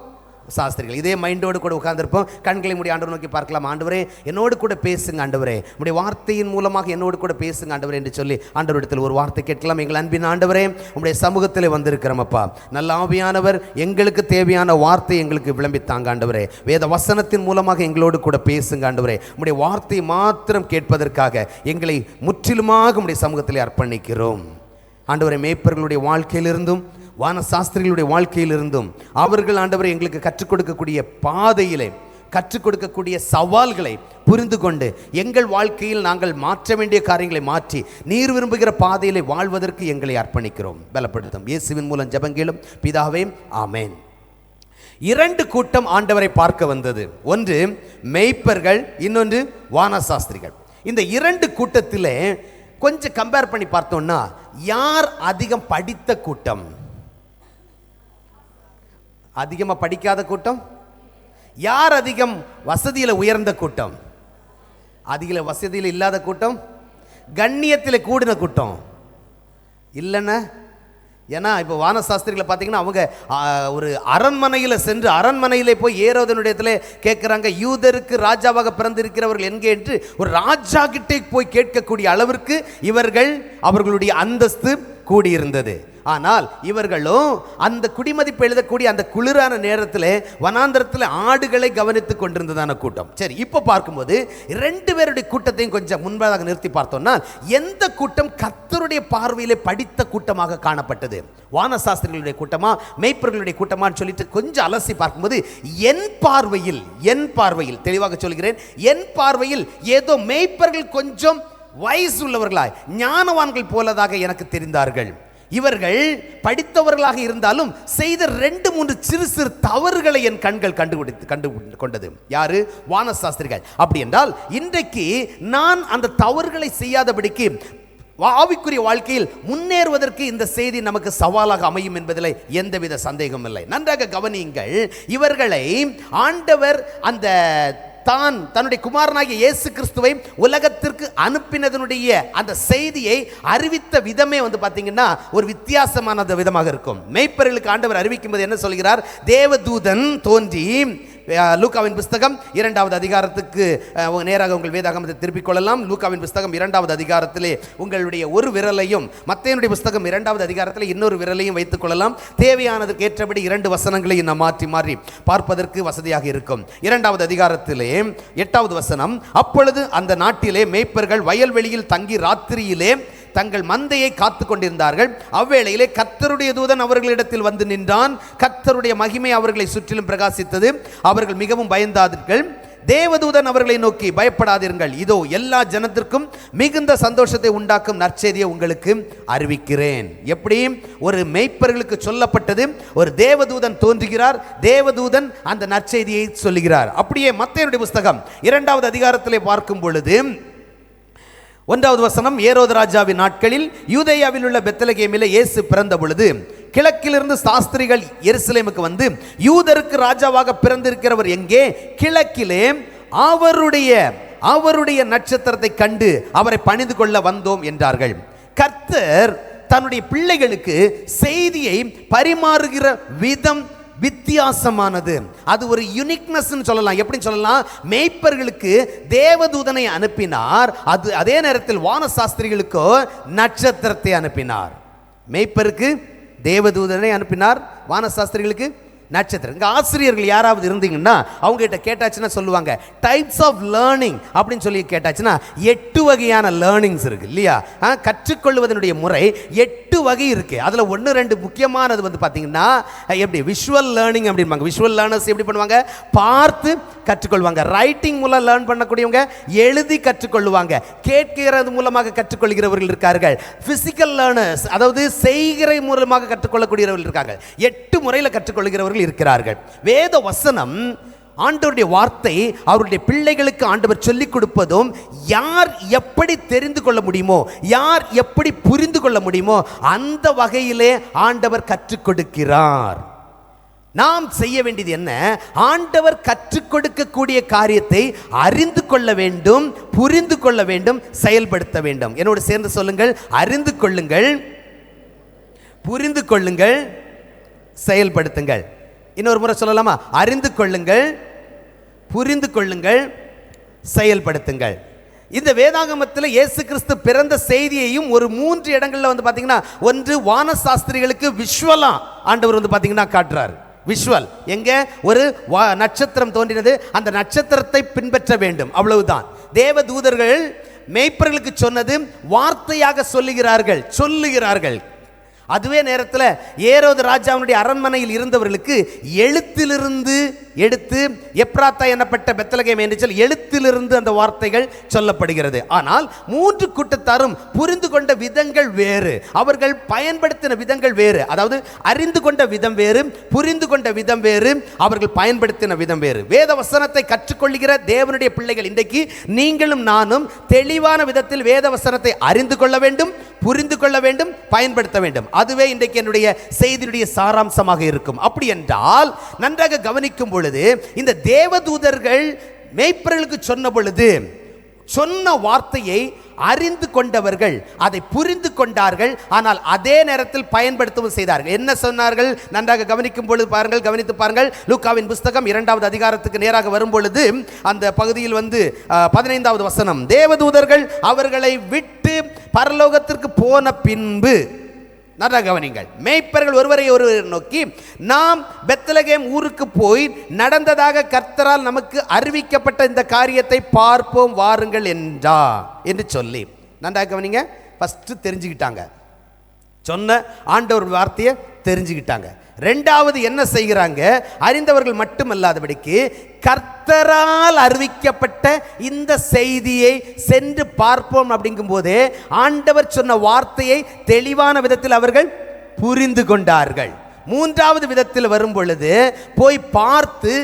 D: சாஸ்திரிகள். இதே மைண்டோடு கூட உட்கார்ந்திருப்போம். கண்களை மூடி ஆண்டவரை நோக்கி பார்க்கலாம். ஆண்டவரே என்னோடு கூட பேசுங்க ஆண்டவரே, உம்முடைய வார்த்தையின் மூலமாக என்னோடு கூட பேசுங்க ஆண்டவரே என்று சொல்லி ஆண்டவரிடத்தில் ஒரு வார்த்தை கேட்கலாம். எங்கள் அன்பின் ஆண்டவரே, உம்முடைய சமூகத்தில் வந்திருக்கிறோம் அப்பா. நல்ல ஆவியானவர் எங்களுக்கு தேவையான வார்த்தை எங்களுக்கு விளம்பித்தாங்க ஆண்டவரே. வேத வசனத்தின் மூலமாக எங்களோடு கூட பேசுங்க ஆண்டவரே. உம்முடைய வார்த்தை மாத்திரம் கேட்பதற்காக எங்களை முற்றிலுமாக உம்முடைய சமூகத்தில் அர்ப்பணிக்கிறோம் ஆண்டவரே. மேய்ப்பர்களுடைய வாழ்க்கையிலிருந்தும் வான சாஸ்திரிகளுடைய வாழ்க்கையிலிருந்தும் அவர்கள் ஆண்டவரை எங்களுக்கு கற்றுக் கொடுக்கக்கூடிய பாதையிலே, கற்றுக் கொடுக்கக்கூடிய சவால்களை புரிந்து கொண்டு எங்கள் வாழ்க்கையில் நாங்கள் மாற்ற வேண்டிய காரியங்களை மாற்றி நீர் விரும்புகிற பாதையிலே வாழ்வதற்கு எங்களை அர்ப்பணிக்கிறோம். பலப்படுத்தும் இயேசுவின் மூலம் ஜெபங்களும் பிதாவே, ஆமென். 2 கூட்டம் ஆண்டவரை பார்க்க வந்தது. ஒன்று மேய்ப்பர்கள், இன்னொன்று வான சாஸ்திரிகள். இந்த 2 கூட்டத்திலே கொஞ்சம் கம்பேர் பண்ணி பார்த்தோம்னா யார் அதிகம் படித்த கூட்டம்? அதிகமாக படிக்காத கூட்டம்? யார் அதிகம் வசதியில் உயர்ந்த கூட்டம்? அதிக வசதியில் இல்லாத கூட்டம்? கண்ணியத்தில் கூடின கூட்டம் இல்லைன்னா? ஏன்னா இப்போ வானசாஸ்திரிகளை பார்த்தீங்கன்னா அவங்க ஒரு அரண்மனையில் சென்று அரண்மனையிலே போய் ஏரோதனுடையத்தில் கேட்குறாங்க, யூதருக்கு ராஜாவாக பிறந்திருக்கிறவர்கள் எங்கே என்று ஒரு ராஜா கிட்டே போய் கேட்கக்கூடிய அளவிற்கு அவர்களுடைய அந்தஸ்து கூடியிருந்தது. ஆனால் இவர்களும் அந்த குடிமதிப்பு எழுதக்கூடிய அந்த குளிரான நேரத்தில் வனாந்தரத்தில் ஆடுகளை கவனித்துக் கொண்டிருந்ததான கூட்டம். சரி, இப்போ பார்க்கும்போது 2 பேருடைய கூட்டத்தையும் கொஞ்சம் முன்பதாக நிறுத்தி பார்த்தோம்னா எந்த கூட்டம் கர்த்தருடைய பார்வையிலே படித்த கூட்டமாக காணப்பட்டது? வானசாஸ்திரிகளுடைய கூட்டமா, மேய்ப்பர்களுடைய கூட்டமான்னு சொல்லிட்டு கொஞ்சம் அலசி பார்க்கும்போது என் பார்வையில் தெளிவாக சொல்கிறேன், என் பார்வையில் ஏதோ மேய்ப்பர்கள் கொஞ்சம் வயசு உள்ளவர்களாய் ஞானவான்கள் போலதாக எனக்கு தெரிந்தார்கள். இவர்கள் படித்தவர்களாக இருந்தாலும் செய்த 2-3 சிறு தவறுகளை என் கண்கள் கண்டு கொண்டது. யாரு? வானசாஸ்திரிகள். அப்படி என்றால் இன்றைக்கு நான் அந்த தவறுகளை செய்யாதபடிக்கு ஆவிக்குரிய வாழ்க்கையில் முன்னேறுவதற்கு இந்த செய்தி நமக்கு சவாலாக அமையும் என்பதில் எந்தவித சந்தேகமும் இல்லை. நன்றாக கவனியுங்கள். இவர்களை ஆண்டவர் தன்னுடைய குமாரனாகிய இயேசு கிறிஸ்துவை உலகத்திற்கு அனுப்பினதனுடைய அந்த செய்தியை அறிவித்த விதமே பார்த்தீங்கன்னா ஒரு வித்தியாசமான விதமாக இருக்கும். மேய்ப்பர்களுக்கு ஆண்டவர் அறிவிக்கும் போது என்ன சொல்கிறார்? தேவதூதன் தோன்றி, லூக்காவின் புஸ்தகம் 2வது அதிகாரத்துக்கு நேராக உங்கள் வேதாகமத்தை திருப்பிக் கொள்ளலாம். லூக்காவின் புஸ்தகம் 2வது அதிகாரத்திலே உங்களுடைய ஒரு விரலையும், மத்தேயுடைய புஸ்தகம் 2வது அதிகாரத்திலே இன்னொரு விரலையும் வைத்துக் கொள்ளலாம். தேவையானதற்கு ஏற்றபடி 2 வசனங்களையும் நாம் மாற்றி பார்ப்பதற்கு வசதியாக இருக்கும். 2வது அதிகாரத்திலே 8வது வசனம், அப்பொழுது அந்த நாட்டிலே மேய்ப்பர்கள் வயல்வெளியில் தங்கி ராத்திரியிலே தங்கள் மந்தையை காத்து கொண்டிருந்தார்கள். அவ்வேளையிலே கர்த்தருடைய தூதன் அவர்களிடத்தில் வந்து நின்றான். கர்த்தருடைய மகிமை அவர்களை சுற்றிலும் பிரகாசித்தது. அவர்கள் மிகவும் பயந்தார்கள். தேவதூதன் அவர்களை நோக்கி, பயப்படாதீர்கள், இதோ எல்லா ஜனத்திற்கும் மிகுந்த சந்தோஷத்தை உண்டாக்கும் நற்செய்தியை உங்களுக்கு அறிவிக்கிறேன். எப்படி ஒரு மேய்ப்பர்களுக்கு சொல்லப்பட்டது, ஒரு தேவதூதன் தோன்றுகிறார், தேவதூதன் அந்த நற்செய்தியை சொல்லுகிறார். அப்படியே மத்தேயுடைய புஸ்தகம் 2வது அதிகாரத்திலே பார்க்கும் பொழுது 1வது வசனம், ஏரோது ராஜாவின் நாட்களில் யூதேயாவில் உள்ள பெத்லகேமிலே இயேசு பிறந்த பொழுது கிழக்கிலிருந்து சாஸ்திரிகள் எருசலேமுக்கு வந்து, யூதருக்கு ராஜாவாக பிறந்திருக்கிறவர் எங்கே? கிழக்கிலே அவருடைய நட்சத்திரத்தை கண்டு அவரை பணிந்து கொள்ள வந்தோம் என்றார்கள். கர்த்தர் தன்னுடைய பிள்ளைகளுக்கு செய்தியை பரிமாறுகிற விதம் வித்தியாசமானது. அது ஒரு யுனிக்னஸ் சொல்லலாம். எப்படி சொல்லலாம்? மேய்ப்பர்களுக்கு தேவதூதனை அனுப்பினார், அதே நேரத்தில் வான சாஸ்திரிகளுக்கோ நட்சத்திரத்தை அனுப்பினார். மேய்ப்பருக்கு தேவதூதனை அனுப்பினார், வான சாஸ்திரிகளுக்கு நட்சத்திரம். இங்கே ஆசிரியர்கள் யாராவது இருந்தீங்கன்னா அவங்க கிட்ட கேட்டாச்சுன்னா சொல்லுவாங்க, டைப்ஸ் ஆஃப் லேர்னிங் அப்படின்னு சொல்லி கேட்டாச்சுன்னா 8 வகையான லேர்னிங்ஸ் இருக்கு இல்லையா? கற்றுக்கொள்வதனுடைய முறை 8 வகை இருக்கு. அதில் 1-2 முக்கியமானது வந்து பார்த்தீங்கன்னா எப்படி விஷுவல் லேர்னிங் அப்படின்பாங்க. விஷுவல் லேர்னர்ஸ் எப்படி பண்ணுவாங்க? பார்த்து கற்றுக்கொள்வாங்க. ரைட்டிங் மூலம் லேர்ன் பண்ணக்கூடியவங்க எழுதி கற்றுக்கொள்வாங்க. கேட்கிறது மூலமாக கற்றுக்கொள்கிறவர்கள் இருக்கார்கள். பிசிக்கல் லேர்னர்ஸ், அதாவது செய்கிற மூலமாக கற்றுக்கொள்ளக்கூடியவர்கள் இருக்காங்க. 8 முறையில் கற்றுக்கொள்கிறவர்கள் இருக்கிறார்கள். வேத வசனம், ஆண்டவருடைய வார்த்தை, அவருடைய பிள்ளைகளுக்கு ஆண்டவர் சொல்லிக் கொடுப்பதும் யார் எப்படி தெரிந்து கொள்ள முடியுமோ, யார் எப்படி புரிந்து கொள்ள முடியுமோ அந்த வகையிலே ஆண்டவர் கற்றுக் கொடுக்கிறார். நாம் செய்ய வேண்டியது என்ன? ஆண்டவர் கற்றுக் கொடுக்கக்கூடிய காரியத்தை அறிந்து கொள்ள வேண்டும், புரிந்து கொள்ள வேண்டும், செயல்படுத்த வேண்டும். என்னோடு சேர்ந்து சொல்லுங்கள், அறிந்து கொள்ளுங்கள், புரிந்து கொள்ளுங்கள், செயல்படுத்துங்கள். இன்னொரு முறை சொல்லலாமா? அறிந்து கொள்ளுங்கள், புரிந்து கொள்ளுங்கள், செயல்படுத்துங்கள். இந்த வேதாகமத்தில் இயேசு கிறிஸ்து பிறந்த செய்தியையும் ஒரு 3 இடங்கள்ல வந்து பார்த்தீங்கன்னா, ஒன்று வான சாஸ்திரிகளுக்கு விஷுவலா ஆண்டவர் வந்து பார்த்தீங்கன்னா காட்டுறார். விஷுவல் எங்க? ஒரு நட்சத்திரம் தோன்றினது, அந்த நட்சத்திரத்தை பின்பற்ற வேண்டும், அவ்வளவுதான். தேவதூதர்கள் மேய்ப்பர்களுக்கு சொன்னது வார்த்தையாக சொல்லுகிறார்கள். அதுவே நேரத்தில் ஏரோது ராஜாவுடைய அரண்மனையில் இருந்தவர்களுக்கு எழுத்திலிருந்து எடுத்து எப்ராத்தா எனப்பட்ட பெத்லகேம் என்று சொல்லி எழுத்திலிருந்து அந்த வார்த்தைகள் சொல்லப்படுகிறது. ஆனால் 3 கூட்டத்தாரும் புரிந்து கொண்ட விதங்கள் வேறு, அவர்கள் பயன்படுத்தின விதங்கள் வேறு. அதாவது அறிந்து கொண்ட விதம் வேறு, புரிந்து கொண்ட விதம் வேறு, அவர்கள் பயன்படுத்தின விதம் வேறு. வேத வசனத்தை கற்றுக்கொள்கிற தேவனுடைய பிள்ளைகள் இன்றைக்கு நீங்களும் நானும் தெளிவான விதத்தில் வேத வசனத்தை அறிந்து கொள்ள வேண்டும், புரிந்து கொள்ள வேண்டும், பயன்படுத்த வேண்டும். அதுவே இன்றைக்கு என்னுடைய செய்தியுடைய சாராம்சமாக இருக்கும். அப்படி என்றால் நன்றாக கவனிக்கும் பொழுது இந்த தேவதூதர்கள் மேய்ப்பர்களுக்கு சொன்ன பொழுது சொன்ன வார்த்தையை அறிந்து கொண்டவர்கள், அதை புரிந்து கொண்டார்கள், ஆனால் அதே நேரத்தில் பயன்படுத்தவும் செய்தார்கள். என்ன சொன்னார்கள்? நன்றாக கவனிக்கும் பொழுது பாருங்கள், கவனித்து பாருங்கள். லூக்காவின் புஸ்தகம் 2வது அதிகாரத்துக்கு நேராக வரும் பொழுது அந்த பகுதியில் வந்து 15வது வசனம், தேவதூதர்கள் அவர்களை விட்டு பரலோகத்திற்கு போன பின்பு, நல்லா கவனிங்கள், மேய்ப்பர்கள் ஒருவரை ஒருவர் நோக்கி, நாம் பெத்லகேம் ஊருக்கு போய் நடந்ததாக கர்த்தரால் நமக்கு அறிவிக்கப்பட்ட இந்த காரியத்தை பார்ப்போம் வாருங்கள் என்று சொல்லி, நன்றாக கவனிங்க, ஃபர்ஸ்ட் தெரிஞ்சுக்கிட்டாங்க, சொன்ன ஆண்டவர் வார்த்தையை தெரிஞ்சுக்கிட்டாங்க. 2வது என்ன செய்கிறாங்க? அறிந்தவர்கள் மட்டுமல்லாதபடிக்கு கர்த்தரால் அறிவிக்கப்பட்ட இந்த செய்தியை சென்று பார்ப்போம் அப்படிங்கும் போதே ஆண்டவர் சொன்ன வார்த்தையை தெளிவான விதத்தில் அவர்கள் புரிந்து கொண்டார்கள். 3வது விதத்தில் வரும் பொழுது போய் பார்த்து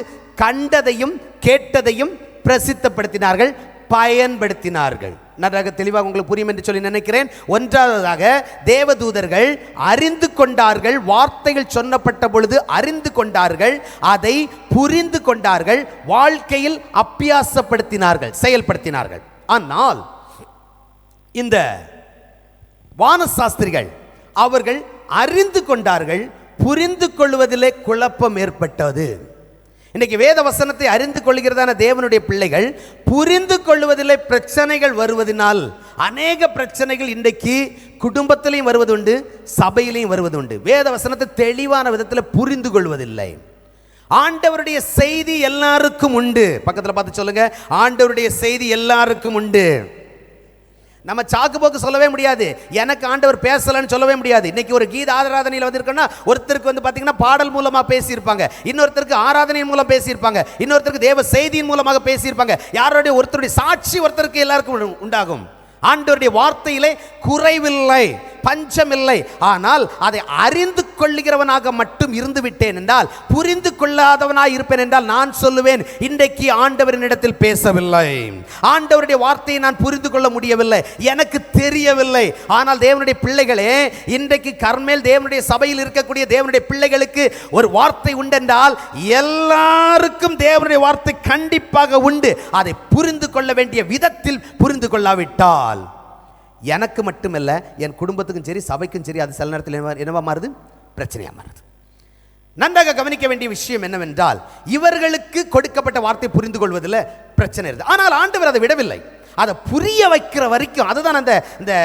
D: கண்டதையும் கேட்டதையும் பிரசித்தப்படுத்தினார்கள், பயன்படுத்தினார்கள். நன்றாக தெளிவாக உங்களுக்கு புரியும் என்று சொல்லி நினைக்கிறேன். 1வதாக தேவதூதர்கள் அறிந்து கொண்டார்கள், வார்த்தைகள் சொன்னப்பட்ட பொழுது அறிந்து கொண்டார்கள், அதை புரிந்து கொண்டார்கள், வாழ்க்கையில் அபியாசப்படுத்தினார்கள், செயல்படுத்தினார்கள். ஆனால் இந்த வானசாஸ்திரிகள் அவர்கள் அறிந்து கொண்டார்கள், புரிந்து கொள்வதிலே குழப்பம் ஏற்பட்டது. இன்னைக்கு வேத வசனத்தை அறிந்து கொள்கிறதான தேவனுடைய பிள்ளைகள் புரிந்து கொள்வதிலே பிரச்சனைகள் வருவதனால் அநேக பிரச்சனைகள் இன்றைக்கு குடும்பத்திலையும் வருவதுண்டு, சபையிலையும் வருவதுண்டு. வேத வசனத்தை தெளிவான விதத்தில் புரிந்து கொள்வதில்லை. ஆண்டவருடைய செய்தி எல்லாருக்கும் உண்டு. பக்கத்தில் பார்த்து சொல்லுங்க, ஆண்டவருடைய செய்தி எல்லாருக்கும் உண்டு. நம்ம சாக்கு போக்கு சொல்லவே முடியாது. எனக்கு ஆண்டவர் பேசலன்னு சொல்லவே முடியாது. இன்னைக்கு ஒரு கீத ஆராதனையில் வந்திருக்கோன்னா ஒருத்தருக்கு வந்து பார்த்தீங்கன்னா பாடல் மூலமாக பேசியிருப்பாங்க, இன்னொருத்தருக்கு ஆராதனையின் மூலம் பேசியிருப்பாங்க, இன்னொருத்தருக்கு தேவ செய்தியின் மூலமாக பேசியிருப்பாங்க. யாருடைய ஒருத்தருடைய சாட்சி ஒருத்தருக்கு எல்லாருக்கும் உண்டாகும். ஆண்டவருடைய வார்த்தையிலே குறைவில்லை, பஞ்சமில்லை. ஆனால் அதை அறிந்து கொள்ளுகிறவனாக மட்டும் இருந்து விட்டேன் என்றால், புரிந்து கொள்ளாதவனாக இருப்பேன் என்றால், நான் சொல்லுவேன் இன்றைக்கு ஆண்டவரின் இடத்தில் பேசவில்லை, ஆண்டவருடைய வார்த்தையை நான் புரிந்து கொள்ள முடியவில்லை, எனக்கு தெரியவில்லை. ஆனால் தேவனுடைய பிள்ளைகளே, இன்றைக்கு கர்மேல் தேவனுடைய சபையில் இருக்கக்கூடிய தேவனுடைய பிள்ளைகளுக்கு ஒரு வார்த்தை உண்டென்றால் எல்லாருக்கும் தேவனுடைய வார்த்தை கண்டிப்பாக உண்டு. அதை புரிந்து கொள்ள வேண்டிய விதத்தில் புரிந்து கொள்ளாவிட்டால் எனக்கு மட்டுமல்ல, என் குடும்பத்துக்கும் சரி சபைக்கும் சரி அது சில நேரத்தில் என்னவா மாறுது? பிரச்சனையாக மாறுது. நன்றாக கவனிக்க வேண்டிய விஷயம் என்னவென்றால், இவர்களுக்கு கொடுக்கப்பட்ட வார்த்தை புரிந்து கொள்வதில் பிரச்சனை இருக்குது. ஆனால் ஆண்டவர் அதை விடவில்லை. அதை புரிய வைக்கிற வரைக்கும், அதுதான் அந்த இந்த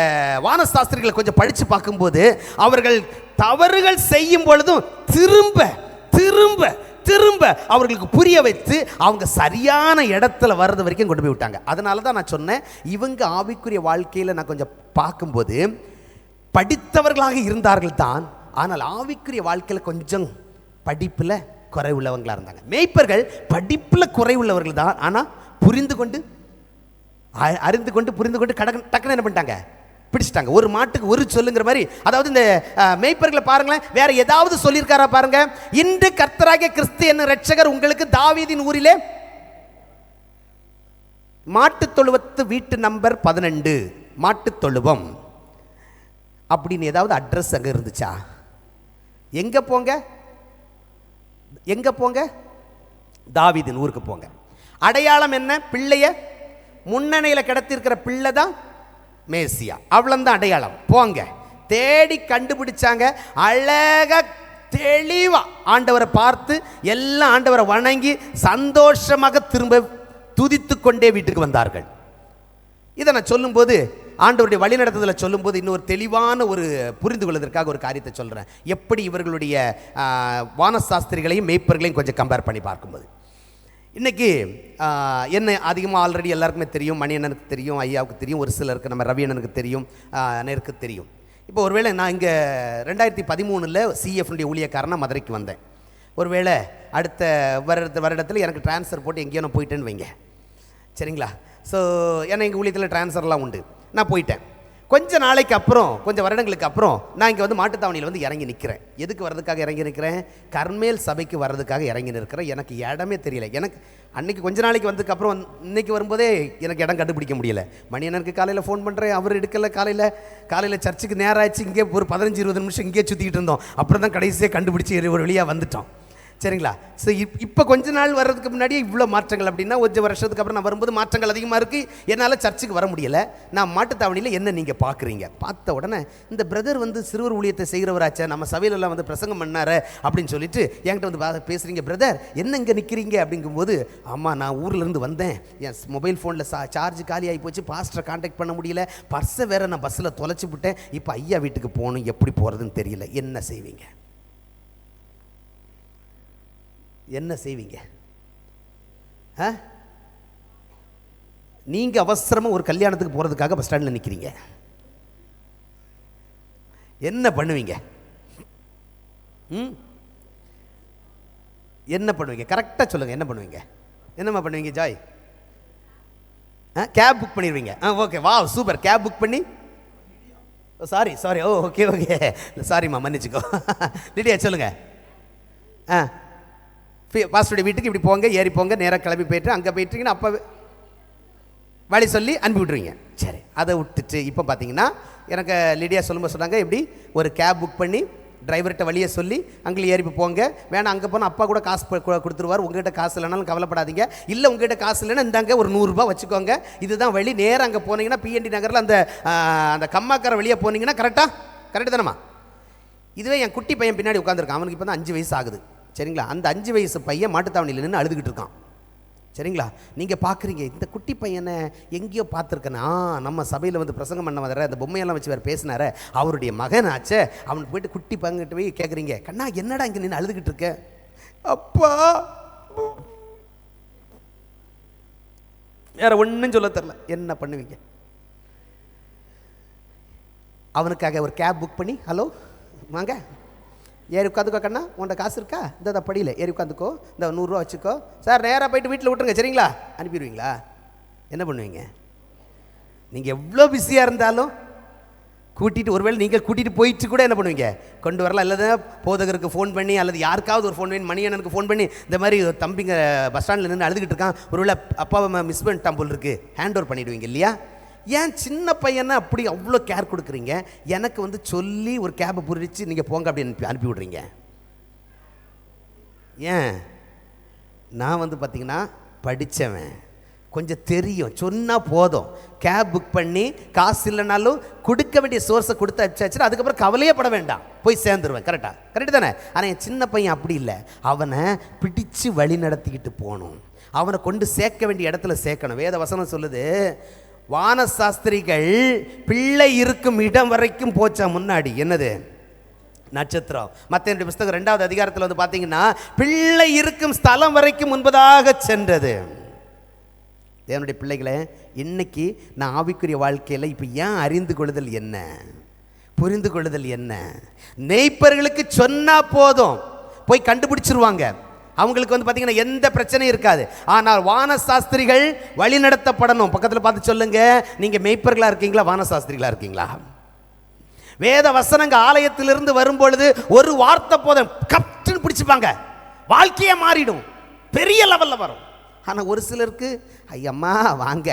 D: வானசாஸ்திரிகளை கொஞ்சம் படித்து பார்க்கும்போது, அவர்கள் தவறுகள் செய்யும் பொழுதும் திரும்ப திரும்ப திரும்ப அவர்களுக்கு புரிய வைத்து அவங்க சரியான இடத்துல வர்றது வரைக்கும் கொண்டு போய் விட்டாங்க. அதனால தான் நான் சொன்னேன், இவங்க ஆவிக்குரிய வாழ்க்கையில் நான் கொஞ்சம் பார்க்கும்போது படித்தவர்களாக இருந்தார்கள் தான், ஆனால் ஆவிக்குரிய வாழ்க்கையில் கொஞ்சம் படிப்பில் குறைவுள்ளவங்களாக இருந்தாங்க. மேய்ப்பர்கள் படிப்பில் குறைவுள்ளவர்கள் தான், ஆனால் புரிந்து கொண்டு அறிந்து கொண்டு புரிந்து கொண்டு டக்குன்னு என்ன பண்ணிட்டாங்க? பிடிச்சிட்டாங்க. ஒரு மாட்டுக்கு ஒரு சொல்லுங்கிற மாதிரி. அதாவது இந்த மேய்ப்பர்களை பாருங்களேன், வேற ஏதாவது சொல்லியிருக்காரா பாருங்க. இன்று கர்த்தராகிய கிறிஸ்து என்னும் இரட்சகர் உங்களுக்கு தாவீதின் ஊரிலே மாட்டு தொழுவத்து வீட்டு நம்பர் 12 மாட்டு தொழுவம் அப்படின்னு ஏதாவது அட்ரஸ் அங்கே இருந்துச்சா? எங்க போங்க, எங்க போங்க? தாவீதின் ஊருக்கு போங்க. அடையாளம் என்ன? பிள்ளைய முன்னணியில் கிடத்திருக்கிற பிள்ளை தான் மேசியா, அவ்வளவுதான் அடையாளம். போங்க. தேடி கண்டுபிடிச்சாங்க. அழகா தெளிவா ஆண்டவரை பார்த்து எல்லாம் ஆண்டவரை வணங்கி சந்தோஷமாக திரும்ப துதித்து கொண்டே வீட்டுக்கு வந்தார்கள். இதை நான் சொல்லும்போது, ஆண்டவருடைய வழிநடத்துதலை சொல்லும்போது, இன்னொரு தெளிவான ஒரு புரிந்து கொள்வதற்காக ஒரு காரியத்தை சொல்கிறேன். எப்படி இவர்களுடைய வானசாஸ்திரிகளையும் மேய்ப்பர்களையும் கொஞ்சம் கம்பேர் பண்ணி பார்க்கும்போது, இன்றைக்கி என்ன அதிகமாக ஆல்ரெடி எல்லாருக்குமே தெரியும், மணி அண்ணனுக்கு தெரியும், ஐயாவுக்கு தெரியும், ஒரு சிலருக்கு நம்ம ரவி அண்ணனுக்கு தெரியும், எனக்கு தெரியும். இப்போ ஒருவேளை நான் இங்கே 2013 சிஎஃப்னுடைய ஊழியக்காரனாக மதுரைக்கு வந்தேன். ஒருவேளை அடுத்த வருடத்தில் எனக்கு ட்ரான்ஸ்ஃபர் போட்டு எங்கேயோ நான் போயிட்டேன்னு வைங்க, சரிங்களா? ஸோ ஏன்னா எங்கள் ஊழியத்தில் ட்ரான்ஸ்ஃபர்லாம் உண்டு. நான் போயிட்டேன். கொஞ்சம் நாளைக்கு அப்புறம், கொஞ்சம் வருடங்களுக்கு அப்புறம் நான் இங்கே வந்து மாட்டுத்தாவணியில் வந்து இறங்கி நிற்கிறேன். எதுக்கு வர்றதுக்காக இறங்கி நிற்கிறேன்? கர்மேல் சபைக்கு வர்றதுக்காக இறங்கி நிற்கிறேன். எனக்கு இடமே தெரியல. எனக்கு அன்றைக்கி கொஞ்ச நாளைக்கு வந்ததுக்கப்புறம் இன்றைக்கி வரும்போதே எனக்கு இடம் கண்டுபிடிக்க முடியல. மணி எனக்கு காலையில் ஃபோன் பண்ணுறேன், அவர் எடுக்கலை. காலையில் சர்ச்சுக்கு நேரம் ஆச்சு. இங்கே ஒரு 15-20 நிமிஷம் இங்கே சுற்றிக்கிட்டு இருந்தோம். அப்புறம் தான் கடைசியாக கண்டுபிடிச்சி ஒரு வழியாக வந்துட்டோம், சரிங்களா? ஸோ இப்போ கொஞ்ச நாள் வர்றதுக்கு முன்னாடியே இவ்வளோ மாற்றங்கள். அப்படின்னா கொஞ்சம் வருஷத்துக்கு அப்புறம் நான் வரும்போது மாற்றங்கள் அதிகமாக இருக்குது. என்னால் சர்ச்சுக்கு வர முடியலை. நான் மாட்டுத்தாவணியில் என்ன நீங்கள் பார்க்குறீங்க? பார்த்த உடனே இந்த பிரதர் வந்து சிறுவர் ஊழியத்தை செய்கிறவராச்சே, நம்ம சபையிலெல்லாம் வந்து பிரசங்கம் பண்ணார் அப்படின்னு சொல்லிட்டு என்கிட்ட வந்து பேசுகிறீங்க. பிரதர் என்ன இங்கே நிற்கிறீங்க அப்படிங்கும்போது, ஆமாம் நான் ஊர்லேருந்து வந்தேன், என் மொபைல் ஃபோனில் சார்ஜ் காலி ஆகி போச்சு, பாஸ்டரை கான்டாக்ட் பண்ண முடியல, பர்ஸை வேறு நான் பஸ்ஸில் தொலைச்சி விட்டேன், இப்போ ஐயா வீட்டுக்கு போகணும், எப்படி போகிறதுன்னு தெரியல, என்ன செய்வீங்க? என்ன செய்வீங்க? நீங்க அவசரமா ஒரு கல்யாணத்துக்கு போறதுக்காக பஸ் ஸ்டாண்டில் நிற்கிறீங்க, என்ன பண்ணுவீங்க? என்ன பண்ணுவீங்க? கரெக்டாக சொல்லுங்க. என்ன பண்ணுவீங்க? என்னம்மா பண்ணுவீங்க ஜாய்? கேப் புக் பண்ணிடுவீங்க. ஓகே, வா சூப்பர். கேப் புக் பண்ணி, சாரி ஓகே சாரிம்மா, மன்னிச்சுக்கோ. லிடியா சொல்லுங்க. பாஸ்டருடைய வீட்டுக்கு இப்படி போங்க, ஏறி போங்க, நேராக கிளம்பி போயிட்டு அங்கே போயிட்டீங்கன்னா அப்போ வழி சொல்லி அனுப்பி விட்ருவீங்க. சரி, அதை விட்டுட்டு இப்போ பார்த்தீங்கன்னா எனக்கு லிடியா சொல்லும்போது சொன்னாங்க, இப்படி ஒரு கேப் புக் பண்ணி டிரைவர்கிட்ட வழியை சொல்லி அங்கே ஏறி போங்க, வேணாம் அங்கே போனால் அப்பா கூட காசு கொடுத்துருவார், உங்கள்கிட்ட காசு இல்லைனாலும் கவலைப்படாதீங்க, இல்லை உங்கள்கிட்ட காசு இல்லைன்னா இந்தாங்க ஒரு 100 ரூபா வச்சுக்கோங்க, இதுதான் வழி. நேராக அங்கே போனீங்கன்னா பிஎன்டி நகரில் அந்த கம்மாக்கார வழியாக போனீங்கன்னா கரெக்டு தானம்மா? இதுவே என் குட்டி பையன் பின்னாடி உட்காந்துருக்கான், அவனுக்கு இப்போ தான் 5 வயசு ஆகுது, சரிங்களா? அந்த 5 வயசு பையன் மாட்டுத்தாவணியில் நின்று அழுதுகிட்டு இருக்கான், சரிங்களா? நீங்கள் பார்க்குறீங்க, இந்த குட்டி பையனை எங்கேயோ பார்த்துருக்கேன்னா, நம்ம சபையில் வந்து பிரசங்கம் பண்ண வர அந்த பொம்மையெல்லாம் வச்சு வேறு பேசினார, அவருடைய மகனாச்சே. அவனுக்கு போய்ட்டு குட்டி பங்கிட்டு போய் கேட்குறீங்க, கண்ணா என்னடா இங்கே நின்று அழுதுகிட்டு இருக்க? அப்பா வேற ஒன்றும் சொல்ல தெரில. என்ன பண்ணுவீங்க? அவனுக்காக ஒரு கேப் புக் பண்ணி, ஹலோ வாங்க ஏறி உட்காந்துக்கோ கண்ணா, உன்கிட்ட காசு இருக்கா, இந்த படியில் ஏறி உட்காந்துக்கோ, இந்த 100 ரூபா வச்சுக்கோ சார், நேராக போயிட்டு வீட்டில் விட்டுருங்க சரிங்களா, அனுப்பிடுவீங்களா? என்ன பண்ணுவீங்க? நீங்கள் எவ்வளோ பிஸியாக இருந்தாலும் கூட்டிகிட்டு, ஒருவேளை நீங்கள் கூட்டிகிட்டு போயிட்டு கூட என்ன பண்ணுவீங்க, கொண்டு வரலாம். அல்லது போதகருக்கு ஃபோன் பண்ணி, அல்லது யாருக்காவது ஒரு ஃபோன் பண்ணி, மணியண்ணனுக்கு ஃபோன் பண்ணி, இந்த மாதிரி தம்பிங்க பஸ் ஸ்டாண்டில் நின்று அழுதுகிட்டு இருக்கான், ஒருவேளை அப்பாவை மிஸ் பண்ணிட்டான் போல் இருக்குது, ஹேண்ட் ஓவர் பண்ணிவிடுவீங்க இல்லையா? ஏன் சின்ன பையனை அப்படி அவ்வளோ கேர் கொடுக்குறீங்க? எனக்கு வந்து சொல்லி ஒரு கேபை புரிச்சு நீங்கள் போங்க அப்படி அனுப்பி விட்றீங்க. ஏன்? நான் வந்து பார்த்திங்கன்னா படித்தவன், கொஞ்சம் தெரியும், சொன்னால் போதும். கேப் புக் பண்ணி காசு இல்லைனாலும் கொடுக்க வேண்டிய சோர்ஸை கொடுத்து அடிச்சாச்சுன்னா அதுக்கப்புறம் கவலையே பட வேண்டாம், போய் சேர்ந்துருவேன். கரெக்டு தானே? ஆனால் என் சின்ன பையன் அப்படி இல்லை, அவனை பிடிச்சு வழி நடத்திக்கிட்டு போகணும், அவனை கொண்டு சேர்க்க வேண்டிய இடத்துல சேர்க்கணும். வேத வசனம் சொல்லுது, வானசாஸ்திரிகள் பிள்ளை இருக்கும் இடம் வரைக்கும் போச்சா முன்னாடி, என்னது நட்சத்திரம். மத்தேயுடைய புத்தகம் 2வது அதிகாரத்தில் வந்து பார்த்தீங்கன்னா பிள்ளை இருக்கும் ஸ்தலம் வரைக்கும் முன்பதாக சென்றது. தேவனுடைய பிள்ளைகளே, இன்னைக்கு நான் ஆவிக்குரிய வாழ்க்கையில் இப்போ ஏன் அறிந்து கொள்ளுதல் என்ன, புரிந்து கொள்ளுதல் என்ன? மேய்ப்பர்களுக்கு சொன்னா போதும், போய் கண்டுபிடிச்சிருவாங்க, அவங்களுக்கு வந்து பார்த்தீங்கன்னா எந்த பிரச்சனையும் இருக்காது. ஆனால் வானசாஸ்திரிகள் வழி நடத்தப்படணும். பக்கத்தில் பார்த்து சொல்லுங்க, நீங்கள் மேய்ப்பர்களாக இருக்கீங்களா, வானசாஸ்திரிகளாக இருக்கீங்களா? வேத வசனங்க ஆலயத்திலிருந்து வரும்பொழுது ஒரு வார்த்தை போதும், கப்டுன்னு பிடிச்சிப்பாங்க, வாழ்க்கையே மாறிடும், பெரிய லெவலில் வரும். ஆனால் ஒரு சிலருக்கு ஐயம்மா வாங்க,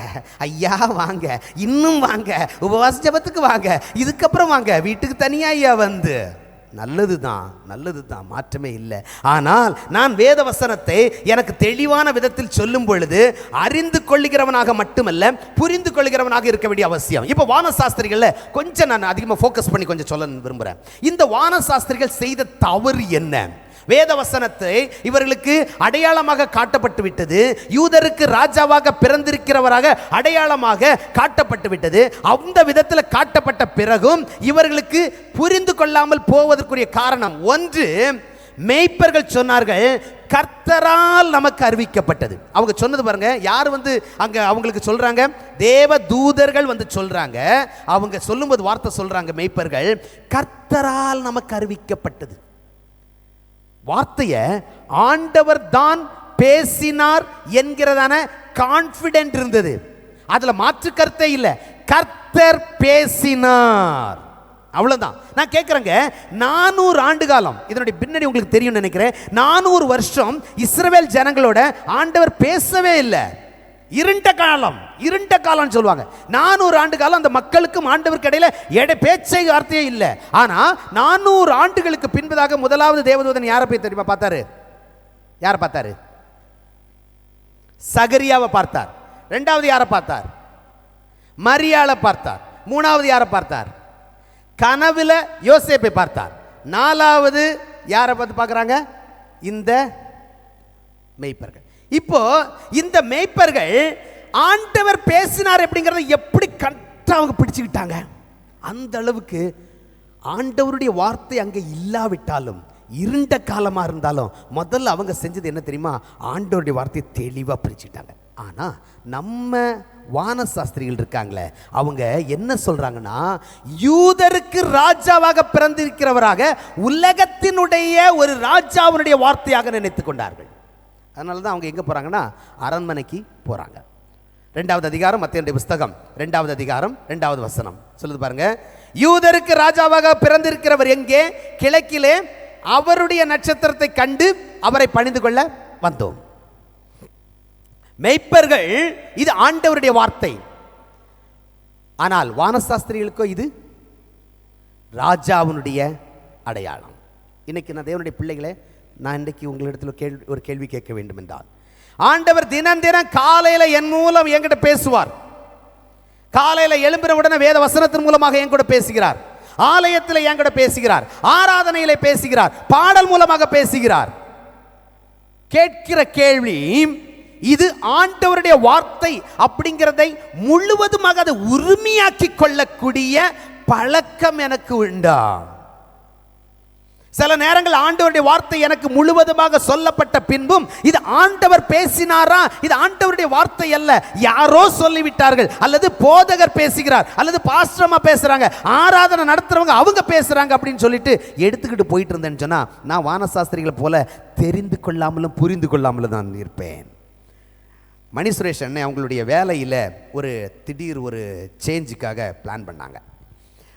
D: ஐயா வாங்க, இன்னும் வாங்க, உபவாச ஜெபத்துக்கு வாங்க, இதுக்கப்புறம் வாங்க, வீட்டுக்கு தனியாக ஐயா வந்து, நல்லது தான், மாற்றமே இல்லை. ஆனால் நான் வேத வசனத்தை எனக்கு தெளிவான விதத்தில் சொல்லும் பொழுது அறிந்து கொள்ளுகிறவனாக மட்டுமல்ல, புரிந்து கொள்ளுகிறவனாக இருக்க வேண்டிய அவசியம். இப்போ வானசாஸ்திரிகள்ல கொஞ்சம் நான் அதிகமாக ஃபோக்கஸ் பண்ணி கொஞ்சம் சொல்ல விரும்புகிறேன். இந்த வானசாஸ்திரிகள் செய்த தவறு என்ன? வேத வசனத்தை இவர்களுக்கு அடையாளமாக காட்டப்பட்டு விட்டது, யூதருக்கு ராஜாவாக பிறந்திருக்கிறவராக அடையாளமாக காட்டப்பட்டு விட்டது. அந்த விதத்தில் காட்டப்பட்ட பிறகும் இவர்களுக்கு புரிந்து கொள்ளாமல் போவதற்குரிய காரணம் ஒன்று, மேய்ப்பர்கள் சொன்னார்கள் கர்த்தரால் நமக்கு அறிவிக்கப்பட்டது. அவங்க சொன்னது பாருங்க, யார் வந்து அங்க அவங்களுக்கு சொல்றாங்க, தேவ தூதர்கள் வந்து சொல்றாங்க. அவங்க சொல்லும்போது வார்த்தை சொல்றாங்க, மேய்ப்பர்கள் கர்த்தரால் நமக்கு அறிவிக்கப்பட்டது. வார்த்தைய ஆண்டவர் தான் பேசினார் என்கிறதான கான்ஃபிடென்ட் இருந்தது, அதுல மாற்று கருத்தே இல்லை. கர்த்தர் பேசினார், அவ்வளவுதான். நான் கேட்கிறேங்க, 400 ஆண்டு காலம், இதனுடைய பின்னணி உங்களுக்கு தெரியும் நினைக்கிறேன். 400 வருஷம் இஸ்ரவேல் ஜனங்களோட ஆண்டவர் பேசவே இல்லை. இருண்ட காலம் சொல்லுவாங்க. 400 ஆண்டு காலம் அந்த மக்களுக்கும் ஆண்டவருக்கு இடையில பேச்சை வார்த்தையே இல்லை. ஆனா 400 ஆண்டுகளுக்கு பின்பதாக முதலாவது தேவதூதன் யாரை போய் தெரியுமா பார்த்தாரு? யாரை பார்த்தாரு? சகரியாவை பார்த்தார். 2வது யாரை பார்த்தார்? மரியாளை பார்த்தார். 3வது யாரை பார்த்தார்? கனவுல யோசேப்பை பார்த்தார். 4வது யாரை பார்த்து பார்க்கறாங்க? இந்த மேய்ப்பர்கள். இப்போ இந்த மேய்ப்பர்கள் ஆண்டவர் பேசினார் அப்படிங்கறத எப்படி கரெக்டா அவங்க பிடிச்சுக்கிட்டாங்க? அந்த அளவுக்கு ஆண்டவருடைய வார்த்தை அங்க இல்லாவிட்டாலும், இருண்ட காலமா இருந்தாலும், முதல்ல அவங்க செஞ்சது என்ன தெரியுமா? ஆண்டவருடைய வார்த்தையை தெளிவா பிடிச்சுக்கிட்டாங்க. ஆனா நம்ம வானசாஸ்திரிகள் இருக்காங்களே, அவங்க என்ன சொல்றாங்கன்னா, யூதருக்கு ராஜாவாக பிறந்திருக்கிறவராக உலகத்தினுடைய ஒரு ராஜாவுடைய வார்த்தையாக நினைத்துக் கொண்டார்கள். அதனால தான் அவங்க எங்கே போகிறாங்கன்னா, அரண்மனைக்கு போகிறாங்க. 2வது அதிகாரம் மத்தேயுடைய புத்தகம் 2வது அதிகாரம் 2வது வசனம் சொல்லுது பாருங்க, யூதருக்கு ராஜாவாக பிறந்திருக்கிறவர் எங்கே? கிழக்கிலே அவருடைய நட்சத்திரத்தை கண்டு அவரை பணிந்து கொள்ள வந்தோம். மேய்ப்பர்கள் இது ஆண்டவருடைய வார்த்தை, ஆனால் வானசாஸ்திரிகளுக்கோ இது ராஜாவுடைய அடையாளம். இன்னைக்கு நான் தேவனுடைய பிள்ளைகளே, நான் இன்றைக்கு உங்களிடத்தில் ஒரு கேள்வி கேட்க வேண்டும் என்றால், ஆண்டவர் தினம் காலையில் என் மூலம் என்கிட்ட பேசுவார். காலையில் எழும்பின உடனே வேத வசனத்தின் மூலமாக என் கூட பேசுகிறார், ஆலயத்தில் என் கூட பேசுகிறார், ஆராதனையில பேசுகிறார், பாடல் மூலமாக பேசுகிறார். கேட்கிற கேள்வி, இது ஆண்டவருடைய வார்த்தை அப்படிங்கிறதை முழுவதுமாக அதை உரிமையாக்கி கொள்ளக்கூடிய பழக்கம் எனக்கு உண்டா? சில நேரங்கள் ஆண்டவருடைய வார்த்தை எனக்கு முழுவதுமாக சொல்லப்பட்ட பின்பும் இது ஆண்டவர் பேசினாரா, இது ஆண்டவருடைய வார்த்தை அல்ல, யாரோ சொல்லிவிட்டார்கள், அல்லது போதகர் பேசுகிறார், அல்லது பாஸ்டர்மா பேசுறாங்க, ஆராதனை நடத்துறவங்க அவங்க பேசுறாங்க அப்படின்னு சொல்லிட்டு எடுத்துக்கிட்டு போயிட்டு இருந்தேன்னு சொன்னா நான் வானசாஸ்திரிகளை போல தெரிந்து கொள்ளாமலும் புரிந்து கொள்ளாமலும் தான் இருப்பேன். மணி சுரேஷ் அண்ணன் அவங்களுடைய வேலையில் ஒரு திடீர் ஒரு சேஞ்சுக்காக பிளான் பண்ணாங்க.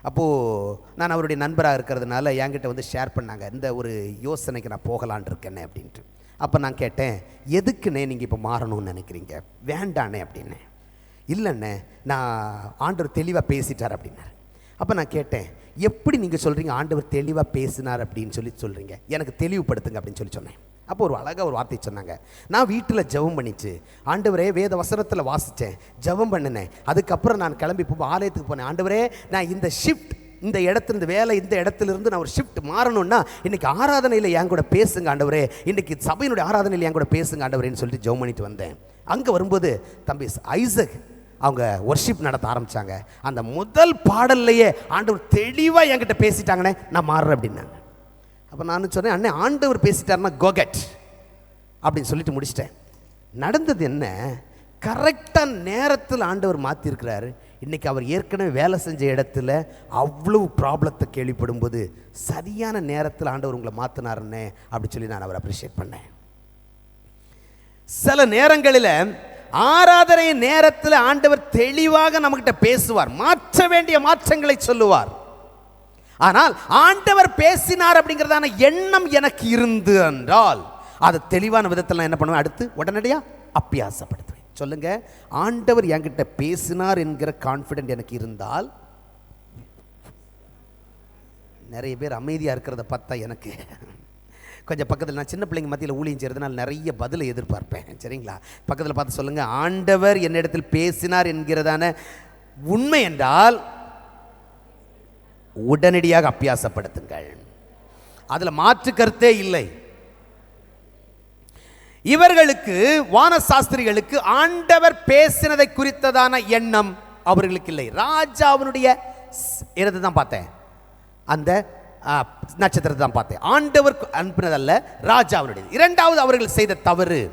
D: அப்போது நான் அவருடைய நண்பராக இருக்கிறதுனால என்கிட்ட வந்து ஷேர் பண்ணாங்க, இந்த ஒரு யோசனைக்கு நான் போகலான் இருக்கேனே அப்படின்ட்டு. அப்போ நான் கேட்டேன், எதுக்குண்ணே நீங்கள் இப்போ மாறணும்னு நினைக்கிறீங்க? வேண்டானே அப்படின்னே. இல்லைண்ணே, நான் ஆண்டவர் தெளிவாக பேசிட்டார் அப்படின்னாரு. அப்போ நான் கேட்டேன், எப்படி நீங்கள் சொல்கிறீங்க ஆண்டவர் தெளிவாக பேசினார் அப்படின்னு சொல்கிறீங்க, எனக்கு தெளிவுபடுத்துங்க அப்படின்னு சொன்னேன். அப்போ ஒரு அழகாக ஒரு வார்த்தை சொன்னாங்க. நான் வீட்டில் ஜெபம் பண்ணிச்சு, ஆண்டவரே வேத வசனத்தில் வாசித்தேன், ஜெபம் பண்ணினேன். அதுக்கப்புறம் நான் கிளம்பி போய் ஆலயத்துக்கு போனேன். ஆண்டவரே நான் இந்த ஷிஃப்ட், இந்த இடத்துல இந்த வேலை, இந்த இடத்துலேருந்து நான் ஒரு ஷிஃப்ட் மாறணும்னா இன்றைக்கி ஆராதனையில் என் கூட பேசுங்க ஆண்டவரே, இன்றைக்கி சபையினுடைய ஆராதனையில் என் கூட பேசுங்க ஆண்டவரேன்னு சொல்லிட்டு ஜெபம் பண்ணிட்டு வந்தேன். அங்கே வரும்போது தம்பி ஐசக் அவங்க ஒர்ஷிப் நடத்த ஆரம்பித்தாங்க. அந்த முதல் பாடல்லையே ஆண்டவர் தெளிவாக என்கிட்ட பேசிட்டாங்கண்ணே, நான் மாறுறேன் அப்படின்னாங்க. அப்போ நான் சொன்னேன், அண்ணே ஆண்டவர் பேசிட்டாருன்னா கோகட் அப்படின்னு சொல்லிட்டு முடிச்சிட்டேன். நடந்தது என்ன, கரெக்டாக நேரத்தில் ஆண்டவர் மாற்றிருக்கிறாரு. இன்றைக்கி அவர் ஏற்கனவே வேலை செஞ்ச இடத்துல அவ்வளவு ப்ராப்ளத்தை கேள்விப்படும் போது சரியான நேரத்தில் ஆண்டவர் உங்களை மாற்றினாருன்னு அப்படி சொல்லி நான் அவரை அப்ரிஷியேட் பண்ணேன். சில நேரங்களில் ஆராதனை நேரத்தில் ஆண்டவர் தெளிவாக நம்மகிட்ட பேசுவார், மாற்ற வேண்டிய மாற்றங்களை சொல்லுவார். ஆனால் ஆண்டவர் பேசினார் அப்படிங்கிறதான எண்ணம் எனக்கு இருந்து என்றால் அதை தெளிவான விதத்தில் நான் என்ன பண்ணுவேன், அடுத்து உடனடியாக அப்பியாசப்படுத்துவேன். சொல்லுங்க, ஆண்டவர் என்கிட்ட பேசினார் என்கிற கான்ஃபிடென்ட் எனக்கு இருந்தால், நிறைய பேர் அமைதியாக இருக்கிறத பார்த்தா எனக்கு கொஞ்சம் பக்கத்தில், நான் சின்ன பிள்ளைங்க மத்தியில் ஊழியம் செய்கிறதுனால நிறைய பதிலை எதிர்பார்ப்பேன். சரிங்களா, பக்கத்தில் பார்த்து சொல்லுங்கள், ஆண்டவர் என்னிடத்தில் பேசினார் என்கிறதான உண்மை என்றால் உடனடியாக அப்பியாசப்படுத்துங்கள். அதில் மாற்று கருத்தே இல்லை. இவர்களுக்கு வானசாஸ்திரிகளுக்கு ஆண்டவர் பேசினதை குறித்ததான எண்ணம் அவர்களுக்கு இல்லை. ராஜாவினுடைய இடத்தை தான் பார்த்தேன், அந்த நட்சத்திரத்தை தான் பார்த்தேன். ஆண்டவர் அனுப்பினதல்ல, ராஜாவினுடைய. இரண்டாவது அவர்கள் செய்த தவறு,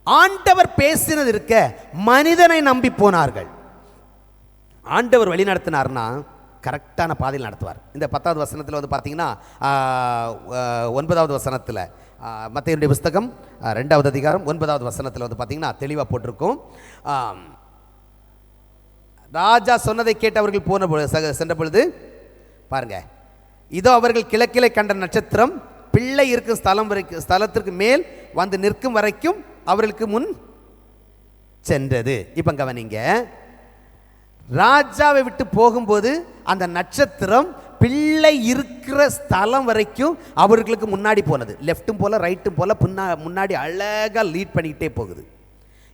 D: ஆண்டவர் பேசினது இருக்க மனிதனை நம்பி போனார்கள். ஆண்டவர் வழி நடத்தினார்னா கரெக்டான பாதையில் நடத்துவார். இந்த 10வது வசனத்தில் வந்து பார்த்தீங்கன்னா 9வது வசனத்தில், மத்தேயுடைய புஸ்தகம் 2வது அதிகாரம் 9வது வசனத்தில் வந்து பார்த்தீங்கன்னா தெளிவாக போட்டிருக்கும். ராஜா சொன்னதை கேட்டு அவர்கள் போன பொழுது சென்ற பொழுது பாருங்க, இதோ அவர்கள் கிழக்கிலே கண்ட நட்சத்திரம் பிள்ளை இருக்கும் ஸ்தலத்திற்கு மேல் வந்து நிற்கும் வரைக்கும் அவர்களுக்கு முன் சென்றது. இப்போ கவனிங்க, ராஜாவை விட்டு போகும்போது அந்த நட்சத்திரம் பிள்ளை இருக்கிற ஸ்தலம் வரைக்கும் அவர்களுக்கு முன்னாடி போனது. லெஃப்ட்டும் போல ரைட்டும் போல முன்னாடி அழகாக லீட் பண்ணிக்கிட்டே போகுது,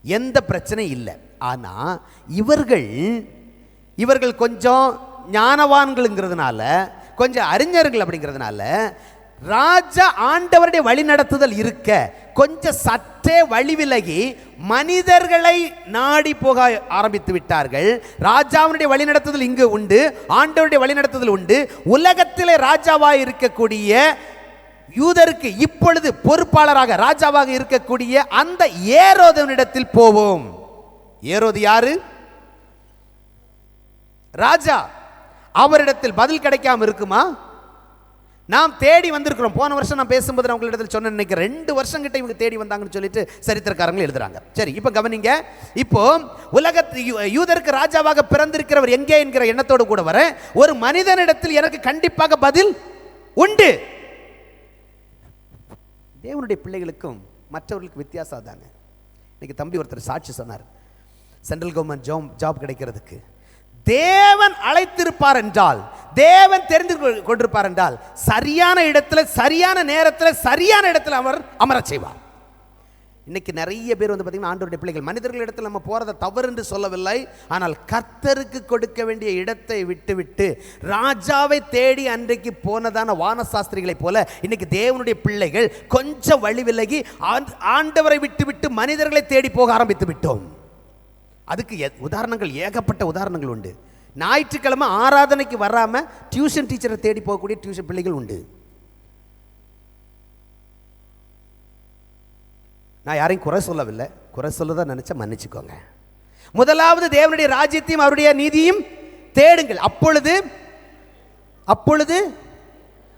D: எந்த பிரச்சனையும் இல்லை. ஆனால் இவர்கள் கொஞ்சம் ஞானவான்களுங்கிறதுனால, கொஞ்சம் அறிஞர்கள் அப்படிங்கிறதுனால, ராஜா ஆண்டவருடைய வழி நடத்துதல் இருக்க கொஞ்சம் சற்றே வழி விலகி மனிதர்களை நாடி போக ஆரம்பித்து விட்டார்கள். ராஜாவுடைய வழி நடத்துதல் இங்கு உண்டு, ஆண்டவருடைய வழி நடத்துதல் உண்டு. உலகத்திலே ராஜாவாக இருக்கக்கூடிய யூதருக்கு இப்பொழுது பொறுப்பாளராக ராஜாவாக இருக்கக்கூடிய அந்த ஏரோதனிடத்தில் போவோம். ஏரோது யாரு? ராஜா. அவரிடத்தில் பதில் கிடைக்காம இருக்குமா? நாம் தேடி வந்திருக்கிறோம். போன வருஷம் நான் பேசும்போது நான் உங்களிடத்தில் சொன்ன நினைக்கிறேன், 2 வருஷம் கிட்ட இவங்க தேடி வந்தாங்கன்னு சொல்லிட்டு சரித்திரக்காரங்க எழுதுறாங்க. சரி, இப்போ கவனிங்க, இப்போ யூதருக்கு ராஜாவாக பிறந்திருக்கிறவர் எங்கே என்கிற எண்ணத்தோடு கூட வர ஒரு மனிதனிடத்தில் எனக்கு கண்டிப்பாக பதில் உண்டு. தேவனுடைய பிள்ளைகளுக்கும் மற்றவர்களுக்கு வித்தியாசம் தாங்க. இன்னைக்கு தம்பி ஒருத்தர் சாட்சி சொன்னார், சென்ட்ரல் கவர்மெண்ட் ஜாப் கிடைக்கிறதுக்கு தேவன் அழைத்திருப்பார் என்றால், தேவன் தெரிந்து கொண்டிருப்பார் என்றால், சரியான இடத்துல சரியான நேரத்தில் சரியான இடத்துல அவர் அமரச் செய்வார். இன்னைக்கு நிறைய பேர் வந்து பார்த்தீங்கன்னா ஆண்டவருடைய பிள்ளைகள், மனிதர்கள் இடத்துல நம்ம போறதை தவறு என்று சொல்லவில்லை, ஆனால் கர்த்தருக்கு கொடுக்க வேண்டிய இடத்தை விட்டு ராஜாவை தேடி அன்றைக்கு போனதான வானசாஸ்திரிகளை போல இன்னைக்கு தேவனுடைய பிள்ளைகள் கொஞ்சம் வழி விலகி ஆண்டவரை விட்டு மனிதர்களை தேடி போக ஆரம்பித்து விட்டோம். அதுக்கு உதாரணங்கள், ஏகப்பட்ட உதாரணங்கள் உண்டு. ஞாயிற்றுக்கிழமை ஆராதனைக்கு வராமல் டியூஷன் டீச்சரை தேடி போகக்கூடிய டியூஷன் பிள்ளைகள் உண்டு. நான் யாரையும் குறை சொல்லவில்லை, குறை சொல்லதான் நினைச்சா மன்னிச்சுக்கோங்க. முதலாவது தேவனுடைய ராஜ்யத்தையும் அவருடைய நீதியும் தேடுங்கள், அப்பொழுது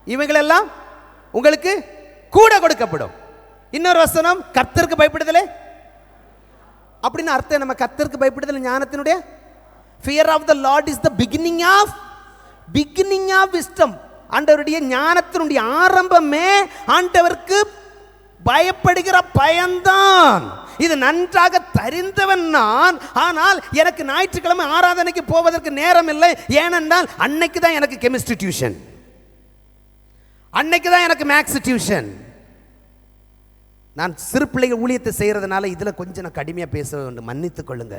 D: இவைகளெல்லாம் உங்களுக்கு கூட கொடுக்கப்படும். இன்னொரு வசனம், கர்த்தருக்கு பயப்படுதலே அப்படின்னு அர்த்தம். நம்ம கர்த்தருக்கு பயப்படுதல் ஞானத்தினுடைய fear of the Lord is the beginning of wisdom. ஆண்டவருடைய ஞானத்தினுடைய ஆரம்பமே ஆண்டவருக்கு பயப்படுகிற பயம்தான். இது நன்றாக தெரிந்தவன் நான், ஆனால் எனக்கு ஞாயிற்றுக்கிழமை ஆராதனைக்கு போவதற்கு நேரம் இல்லை. ஏனென்றால் அன்னைக்கு தான் எனக்கு கெமிஸ்ட்ரி டியூஷன், அன்னைக்கு தான் எனக்கு மேக்ஸ் டியூஷன். நான் சிறு பிள்ளைகள் ஊழியத்தை செய்யறதுனால இதுல கொஞ்சம் நான் கடுமையாக பேச வேண்டும், மன்னித்துக் கொள்ளுங்க.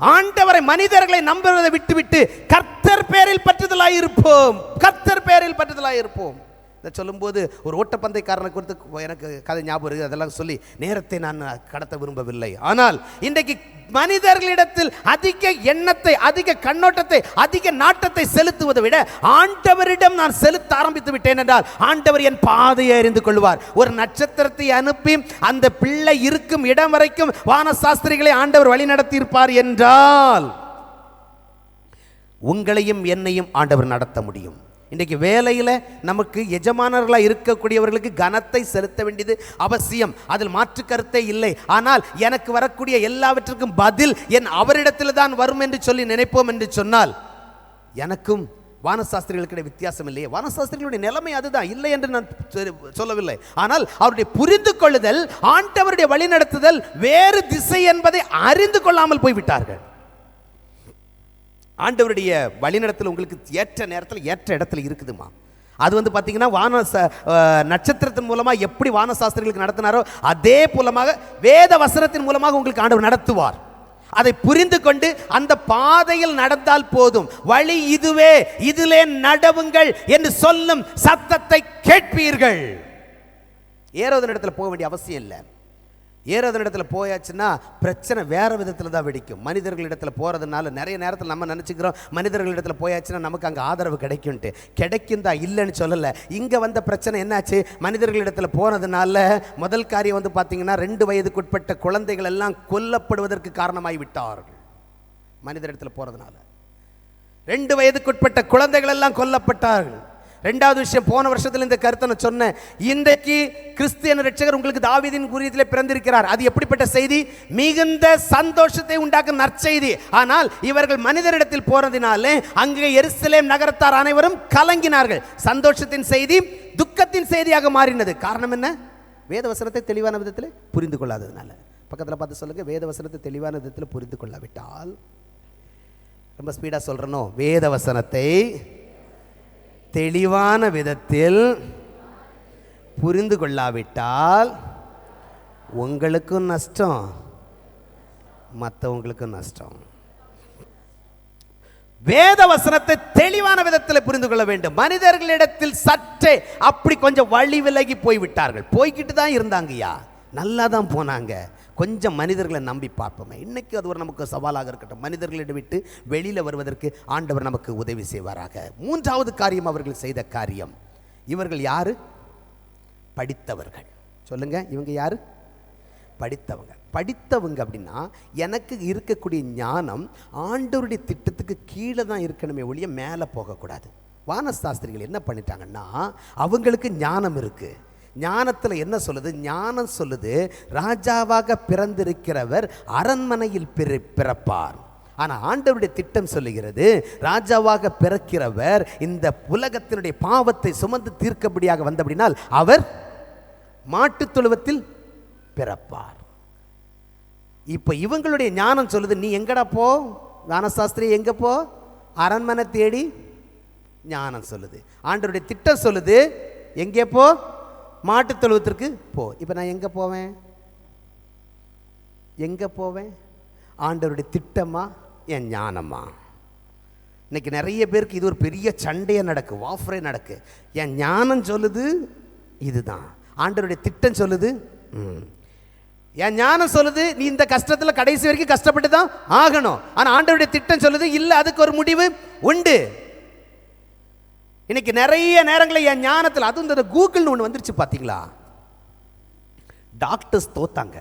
D: ஆண்டவரை மனிதர்களை நம்புவதை விட்டுவிட்டு கர்த்தர் பேரில் பற்றுதலாய் இருப்போம், கர்த்தர் பேரில் பற்றுதலாய் இருப்போம். இதை சொல்லும்போது ஒரு ஓட்டப்பந்தயக்காரனை குறித்து எனக்கு கதை ஞாபகம் இருக்குது. அதெல்லாம் சொல்லி நேரத்தை நான் கடத்த விரும்பவில்லை. ஆனால் இன்றைக்கு மனிதர்களிடத்தில் அதிக எண்ணத்தை, அதிக கண்ணோட்டத்தை, அதிக நாட்டத்தை செலுத்துவதை விட ஆண்டவரிடம் நான் செலுத்த ஆரம்பித்து விட்டேன் என்றால் ஆண்டவர் என் பாதையை அறிந்து கொள்வார். ஒரு நட்சத்திரத்தை அனுப்பி அந்த பிள்ளை இருக்கும் இடம் வரைக்கும் வான சாஸ்திரிகளை ஆண்டவர் வழி நடத்தி இருப்பார் என்றால் உங்களையும் என்னையும் ஆண்டவர் நடத்த முடியும். இன்றைக்கு வேலையில் நமக்கு எஜமானர்களாக இருக்கக்கூடியவர்களுக்கு கனத்தை செலுத்த வேண்டியது அவசியம், அதில் மாற்று கருத்தே இல்லை. ஆனால் எனக்கு வரக்கூடிய எல்லாவற்றுக்கும் பதில் என் அவரிடத்தில் தான் வரும் என்று சொல்லி நினைப்போம் என்று சொன்னால் எனக்கும் வானசாஸ்திரிகளுக்கு வித்தியாசம் இல்லையே. வானசாஸ்திரிகளுடைய நிலைமை அதுதான், இல்லை என்று நான் சொல்லவில்லை. ஆனால் அவருடைய புரிந்து கொள்ளுதல், ஆண்டவருடைய வழிநடத்துதல் வேறு திசை என்பதை அறிந்து கொள்ளாமல் போய்விட்டார்கள். ஆண்டவருடைய வழிநடத்தல் உங்களுக்கு ஏற்ற நேரத்தில் ஏற்ற இடத்துல இருக்குதுமா. அது பார்த்தீங்கன்னா நட்சத்திரத்தின் மூலமாக எப்படி வானசாஸ்திரிகளுக்கு நடத்தினாரோ அதே மூலமாக வேத வசனத்தின் மூலமாக உங்களுக்கு ஆண்டவர் நடத்துவார். அதை புரிந்து கொண்டு அந்த பாதையில் நடந்தால் போதும். வழி இதுவே, இதிலே நடவுங்கள் என்று சொல்லும் சத்தத்தை கேட்பீர்கள். ஏரோதன் இடத்துல போக வேண்டிய அவசியம் இல்லை. ஏரோதன் இடத்துல போயாச்சுன்னா பிரச்சனை வேற விதத்தில் தான் வெடிக்கும். மனிதர்களிடத்தில் போகிறதுனால நிறைய நேரத்தில் நம்ம நினச்சிக்கிறோம் மனிதர்களிடத்தில் போயாச்சுன்னா நமக்கு அங்கே ஆதரவு கிடைக்கும்ட்டு. கிடைக்கும் தான், இல்லைன்னு சொல்லலை. இங்கே வந்த பிரச்சனை என்னாச்சு, மனிதர்களிடத்தில் போனதுனால முதல் காரியம் பார்த்தீங்கன்னா 2 வயதுக்குட்பட்ட குழந்தைகள் எல்லாம் கொல்லப்படுவதற்கு காரணமாகி விட்டார்கள். மனிதரிடத்தில் போகிறதுனால 2 வயதுக்குட்பட்ட குழந்தைகள் எல்லாம் கொல்லப்பட்டார்கள். 2வது விஷயம், போன வருஷத்தில் இந்த கருத்தை நான் சொன்னேன். இன்றைக்கு கிறிஸ்தியன் ரட்சகர் உங்களுக்கு தாவீதின் குறியத்திலே பிறந்திருக்கிறார். அது எப்படிப்பட்ட செய்தி? மிகுந்த சந்தோஷத்தை உண்டாக்கும் நற்செய்தி. ஆனால் இவர்கள் மனிதரிடத்தில் போறதினாலே அங்கே எருசலேம் நகரத்தார் அனைவரும் கலங்கினார்கள். சந்தோஷத்தின் செய்தி துக்கத்தின் செய்தியாக மாறினது. காரணம் என்ன? வேத வசனத்தை தெளிவான விதத்தில் புரிந்து கொள்ளாததுனால. பக்கத்தில் பார்த்து சொல்லுங்க, வேத வசனத்தை தெளிவான விதத்தில் புரிந்து கொள்ளாவிட்டால், ரொம்ப ஸ்பீடாக சொல்றனோ, வேத வசனத்தை தெளிவான விதத்தில் புரிந்து கொள்ளாவிட்டால் உங்களுக்கும் நஷ்டம், மற்றவங்களுக்கும் நஷ்டம். வேத வசனத்தை தெளிவான விதத்தில் புரிந்து கொள்ள வேண்டும். மனிதர்களிடத்தில் சற்றே அப்படி கொஞ்சம் வழி விலகி போய்விட்டார்கள். போய்கிட்டு தான் இருந்தாங்கய்யா, நல்லா தான் போனாங்க. கொஞ்சம் மனிதர்களை நம்பி பார்ப்போமே. இன்னைக்கு அது ஒரு நமக்கு சவாலாக இருக்கட்டும். மனிதர்களிடம் விட்டு வெளியில் வருவதற்கு ஆண்டவர் நமக்கு உதவி செய்வாராக. 3வது காரியம், அவர்கள் செய்த காரியம். இவர்கள் யாரு? படித்தவர்கள். சொல்லுங்க, இவங்க யாரு? படித்தவங்க. படித்தவங்க அப்படின்னா எனக்கு இருக்கக்கூடிய ஞானம் ஆண்டவருடைய திட்டத்துக்கு கீழே தான் இருக்கணுமே ஒழிய மேலே போகக்கூடாது. வானசாஸ்திரிகள் என்ன பண்ணிட்டாங்கன்னா, அவங்களுக்கு ஞானம் இருக்கு. ஞானத்தில் என்ன சொல்லுது? ஞானம் சொல்லுது ராஜாவாக பிறந்திருக்கிறவர் அரண்மனையில் பிறப்பார். ஆனால் ஆண்டவருடைய திட்டம் சொல்லுகிறது ராஜாவாக பிறக்கிறவர் இந்த உலகத்தினுடைய பாவத்தை சுமந்து தீர்க்கபடியாக வந்தபடினால் அவர் மாட்டுத் தொழுவத்தில் பிறப்பார். இப்போ இவங்களுடைய ஞானம் சொல்லுது, நீ எங்கடா போ, ஞானசாஸ்திரி எங்க போ, அரண்மனை தேடி. ஞானம் சொல்லுது. ஆண்டவருடைய திட்டம் சொல்லுது எங்கே போ, மாட்டுத் தொழுவத்திற்கு போ. இப்போ நான் எங்கே போவேன்? எங்கே போவேன்? ஆண்டவருடைய திட்டமா என் ஞானமா? இன்னைக்கு நிறைய பேருக்கு இது ஒரு பெரிய சண்டையை நடக்கு, வாஃப்ரே நடக்கு. என் ஞானம் சொல்லுது இதுதான், ஆண்டவருடைய திட்டம் சொல்லுது என் ஞானம் சொல்லுது நீ இந்த கஷ்டத்தில் கடைசி வரைக்கும் கஷ்டப்பட்டு தான் ஆகணும். ஆனால் ஆண்டவருடைய திட்டம் சொல்லுது இல்லை, அதுக்கு ஒரு முடிவு உண்டு. இன்னைக்கு நிறைய நேரங்களில் என் ஞானத்தில், அதுவும் இந்த கூகுள்னு ஒன்று வந்துருச்சு பார்த்தீங்களா? டாக்டர்ஸ் தோத்தாங்க.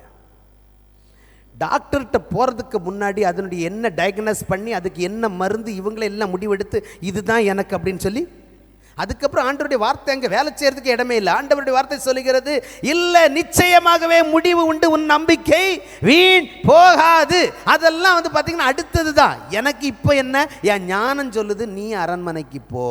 D: டாக்டர்கிட்ட போகிறதுக்கு முன்னாடி அதனுடைய என்ன டயக்னோஸ் பண்ணி அதுக்கு என்ன மருந்து இவங்களே எல்லாம் முடிவெடுத்து இதுதான் எனக்கு அப்படின்னு சொல்லி, அதுக்கப்புறம் ஆண்டவருடைய வார்த்தை அங்கே வேலை செய்யறதுக்கு இடமே இல்லை. ஆண்டவருடைய வார்த்தை சொல்லுகிறது, இல்லை நிச்சயமாகவே முடிவு உண்டு, உன் நம்பிக்கை வீண் போகாது. அதெல்லாம் வந்து பார்த்தீங்கன்னா அடுத்தது தான். எனக்கு இப்போ என்ன, என் ஞானம் சொல்லுது நீ அரண்மனைக்கு போ.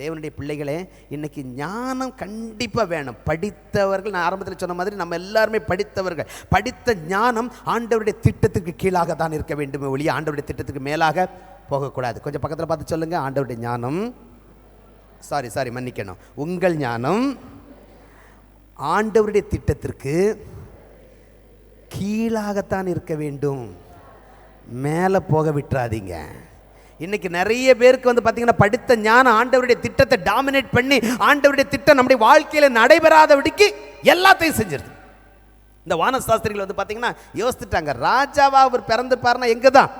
D: தேவனுடைய பிள்ளைகளே, இன்னைக்கு ஞானம் கண்டிப்பாக வேணும். படித்தவர்கள், நான் ஆரம்பத்தில் சொன்ன மாதிரி நம்ம எல்லாருமே படித்தவர்கள். படித்த ஞானம் ஆண்டவருடைய திட்டத்துக்கு கீழாக தான் இருக்க வேண்டுமே ஒழிய ஆண்டவருடைய திட்டத்துக்கு மேலாக போகக்கூடாது. கொஞ்சம் பக்கத்தில் பார்த்து சொல்லுங்க, ஆண்டவருடைய ஞானம், சாரி மன்னிக்கணும், உங்கள் ஞானம் ஆண்டவருடைய திட்டத்திற்கு கீழாகத்தான் இருக்க வேண்டும், மேலே போக விட்டுறாதீங்க. இன்னைக்கு நிறைய பேருக்கு வந்து பார்த்தீங்கன்னா படித்த ஞானம் ஆண்டவருடைய திட்டத்தை டாமினேட் பண்ணி ஆண்டவருடைய திட்டம் நம்முடைய வாழ்க்கையில் நடைபெறாதபடிக்கு எல்லாத்தையும் செஞ்சிருது. இந்த வானசாஸ்திரிகள் வந்து பார்த்தீங்கன்னா யோசித்துட்டாங்க, ராஜாவா அவர் பிறந்திருப்பாருன்னா எங்கே தான்,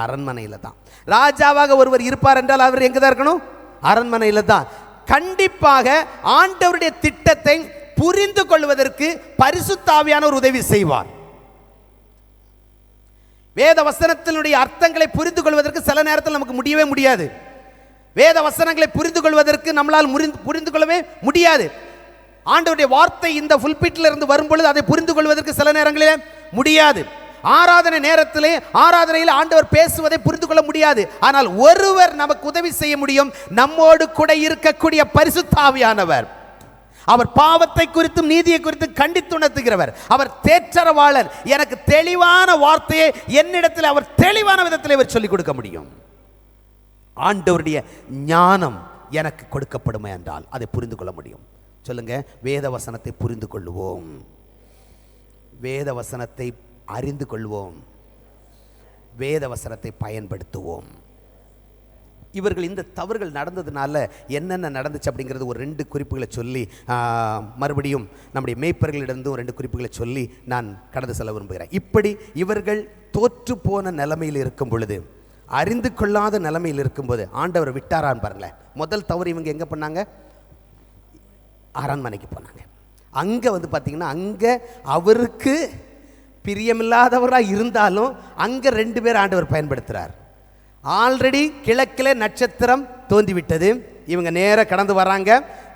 D: அரண்மனையில் தான். ராஜாவாக ஒருவர் இருப்பார் என்றால் அவர் எங்கே தான் இருக்கணும், அரண்மனையில் தான். கண்டிப்பாக ஆண்டவருடைய திட்டத்தை புரிந்து கொள்வதற்கு பரிசுத்த ஆவியானவர் உதவி செய்வார். வேத வசனத்தினுடைய அர்த்தங்களை புரிந்து கொள்வதற்கு சில நேரத்தில் நமக்கு முடியவே முடியாது. வேத வசனங்களை புரிந்து கொள்வதற்கு நம்மளால் புரிந்து கொள்ளவே முடியாது. ஆண்டவருடைய வார்த்தை இந்த புல்பிட்டில் இருந்து வரும் பொழுது அதை புரிந்து கொள்வதற்கு சில நேரங்களிலே முடியாது. ஆராதனை நேரத்திலே ஆராதனையில் ஆண்டவர் பேசுவதை புரிந்து கொள்ள முடியாது. ஆனால் ஒருவர் நமக்கு உதவி செய்ய முடியும், நம்மோடு கூட இருக்கக்கூடிய பரிசுத்த ஆவியானவர். அவர் பாவத்தை குறித்தும் நீதியை குறித்தும் கண்டித்துணர்த்துகிறவர். அவர் தேற்றரவாளர். எனக்கு தெளிவான வார்த்தையை என்னிடத்தில் அவர் தெளிவான விதத்தில் அவர் சொல்லிக் கொடுக்க முடியும். ஆண்டவருடைய ஞானம் எனக்கு கொடுக்கப்படுமே என்றால் அதை புரிந்து கொள்ள முடியும். சொல்லுங்க, வேத வசனத்தை புரிந்து கொள்வோம், வேத வசனத்தை அறிந்து கொள்வோம், வேத வசனத்தை பயன்படுத்துவோம். இவர்கள் இந்த தவறுகள் நடந்ததுனால என்னென்ன நடந்துச்சு அப்படிங்கிறது ஒரு 2 குறிப்புகளை சொல்லி மறுபடியும் நம்முடைய மேய்ப்பர்களிடந்தும் 2 குறிப்புகளை சொல்லி நான் கடந்து செல்ல விரும்புகிறேன். இப்படி இவர்கள் தோற்று போன நிலைமையில் இருக்கும் பொழுது, அறிந்து கொள்ளாத நிலைமையில் இருக்கும்போது ஆண்டவர் விட்டாரான்னு பாருங்களேன். முதல் தவறு இவங்க எங்கே பண்ணாங்க, அரண்மனைக்கு போனாங்க. அங்கே வந்து பார்த்தீங்கன்னா அங்கே அவருக்கு பிரியமில்லாதவராக இருந்தாலும் அங்கே 2 பேர் ஆண்டவர் பயன்படுத்துகிறார். ஆல்ரெடி கிழக்கில் நட்சத்திரம் தோன்றிவிட்டது, இவங்க நேராக கடந்து வராங்க.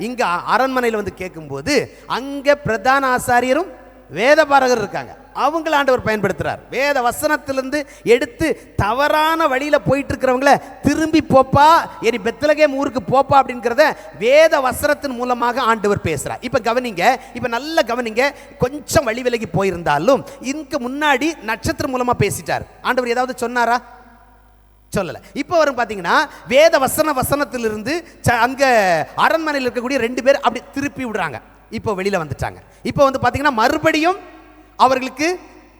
D: இங்கே அரண்மனையில் வந்து கேட்கும்போது அங்கே பிரதான ஆசாரியரும் வேதபாரகர் இருக்காங்க, அவங்கள ஆண்டவர் பயன்படுத்துகிறார். வேத வசனத்திலிருந்து எடுத்து தவறான வழியில் போயிட்டு இருக்கிறவங்கள திரும்பி போப்பா, இனி பெத்லகேம் ஊருக்கு போப்பா அப்படிங்கிறத வேத வசனத்தின் மூலமாக ஆண்டவர் பேசுகிறார். இப்போ கவனிங்க, இப்போ நல்ல கவனிங்க. கொஞ்சம் வழி விலகி போயிருந்தாலும் இதுக்கு முன்னாடி நட்சத்திரம் மூலமாக பேசிட்டார். ஆண்டவர் ஏதாவது சொன்னாரா? சொல்லலை. இப்போ வரும் பார்த்தீங்கன்னா வேத வசனத்திலிருந்து அங்கே அரண்மனையில் இருக்கக்கூடிய 2 பேர் அப்படி திருப்பி விடுறாங்க. இப்போ வெளியில் வந்துட்டாங்க. இப்போ வந்து பார்த்தீங்கன்னா மறுபடியும் அவர்களுக்கு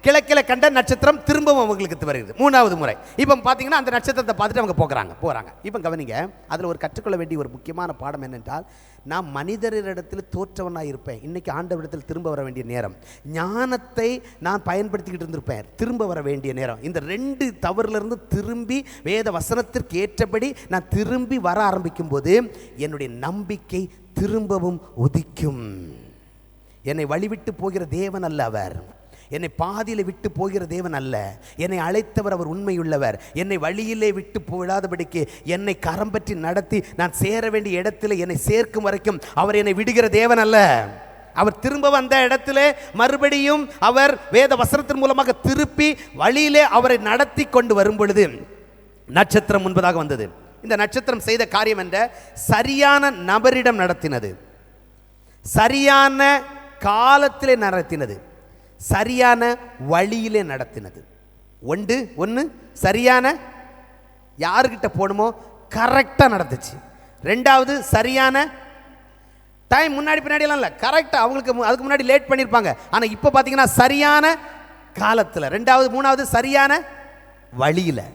D: கிழக்கில் கண்ட நட்சத்திரம் திரும்பவும் அவங்களுக்கு வருகிறது 3வது முறை. இப்போ பார்த்தீங்கன்னா அந்த நட்சத்திரத்தை பார்த்துட்டு அவங்க போகிறாங்க. இப்போ கவனிங்க, அதில் ஒரு கற்றுக்கொள்ள வேண்டிய ஒரு முக்கியமான பாடம் என்னென்றால், நான் மனிதரிடத்தில் தோற்றவனாக இருப்பேன், இன்னைக்கு ஆண்டவரிடத்தில் திரும்ப வர வேண்டிய நேரம். ஞானத்தை நான் பயன்படுத்திக்கிட்டு இருந்திருப்பேன், திரும்ப வர வேண்டிய நேரம். இந்த 2 தவறிலிருந்து திரும்பி வேத வசனத்திற்கு ஏற்றபடி நான் திரும்பி வர ஆரம்பிக்கும் போது என்னுடைய நம்பிக்கை திரும்பவும் உதிக்கும். என்னை வழிவிட்டு போகிற தேவன் அல்ல அவர், என்னை பாதியில் விட்டு போகிற தேவன் அல்ல. என்னை அழைத்தவர் அவர் உண்மையுள்ளவர். என்னை வழியிலே விட்டு போடாதபடிக்கு என்னை கரம் பற்றி நடத்தி நான் சேர வேண்டிய இடத்துல என்னை சேர்க்கும் வரைக்கும் அவர் என்னை விடுகிற தேவன் அல்ல. அவர் திரும்ப வந்த இடத்துல மறுபடியும் அவர் வேத வசனத்தின் மூலமாக திருப்பி வழியிலே அவரை நடத்தி கொண்டு வரும் பொழுது நட்சத்திரம் முன்பதாக வந்தது. இந்த நட்சத்திரம் செய்த காரியம் என்ற சரியான நபரிடம் நடத்தினது, சரியான காலத்திலே நடத்தினது, சரியான வழியிலே நடத்தினது. ஒன்று சரியான யாருக்கிட்ட போகணுமோ கரெக்டாக நடந்துச்சு. 2வது சரியான டைம், முன்னாடி பின்னாடியெல்லாம் இல்லை, கரெக்டாக அவங்களுக்கு அதுக்கு முன்னாடி லேட் பண்ணியிருப்பாங்க. ஆனால் இப்போ பார்த்தீங்கன்னா சரியான காலத்தில். 2வது 3வது சரியான வழியில்,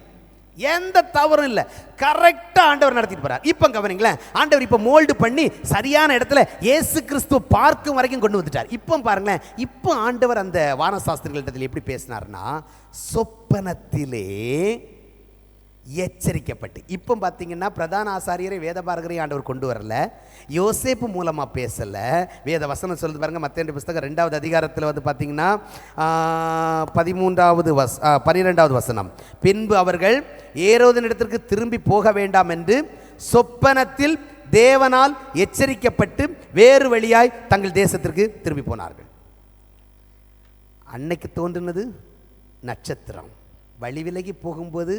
D: எந்த தவறும் இல்லை, கரெக்டாக ஆண்டவர் நடத்திட்டு போறார். இப்போ கவனிங்களேன், ஆண்டவர் இப்போ மோல்டு பண்ணி சரியான இடத்துல இயேசு கிறிஸ்துவ பார்க்கும் வரைக்கும் கொண்டு வந்துட்டார். இப்போ பாருங்களேன், இப்போ ஆண்டவர் அந்த வானசாஸ்திரிகளிடத்தில் எப்படி பேசினார்னா, சொப்பனத்திலே எச்சரிக்கப்பட்டு. இப்போ பார்த்தீங்கன்னா பிரதான ஆசாரியரை வேதபாரகரையும் ஆண்டவர் கொண்டு வரல, யோசேப்பு மூலமாக பேசலை. வேத வசனம் சொல்லுது பாருங்க, மத்தேயு புஸ்தகம் 2வது அதிகாரத்தில் வந்து பார்த்தீங்கன்னா 12வது வசனம். பின்பு அவர்கள் ஏரோதின் இடத்திற்கு திரும்பி போக வேண்டாம் என்று சொப்பனத்தில் தேவனால் எச்சரிக்கப்பட்டு வேறு வழியாய் தங்கள் தேசத்திற்கு திரும்பி போனார்கள். அன்னைக்கு தோன்றினது நட்சத்திரம். வழி விலகி போகும்போது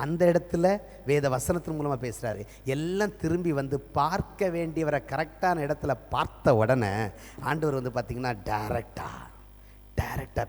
D: அந்த இடத்துல வேத வசனத்தின் மூலமாக பேசுகிறாரு. எல்லாம் திரும்பி வந்து பார்க்க வேண்டியவரை கரெக்டான இடத்துல பார்த்த உடனே ஆண்டவர் வந்து பார்த்திங்கன்னா டைரக்டாக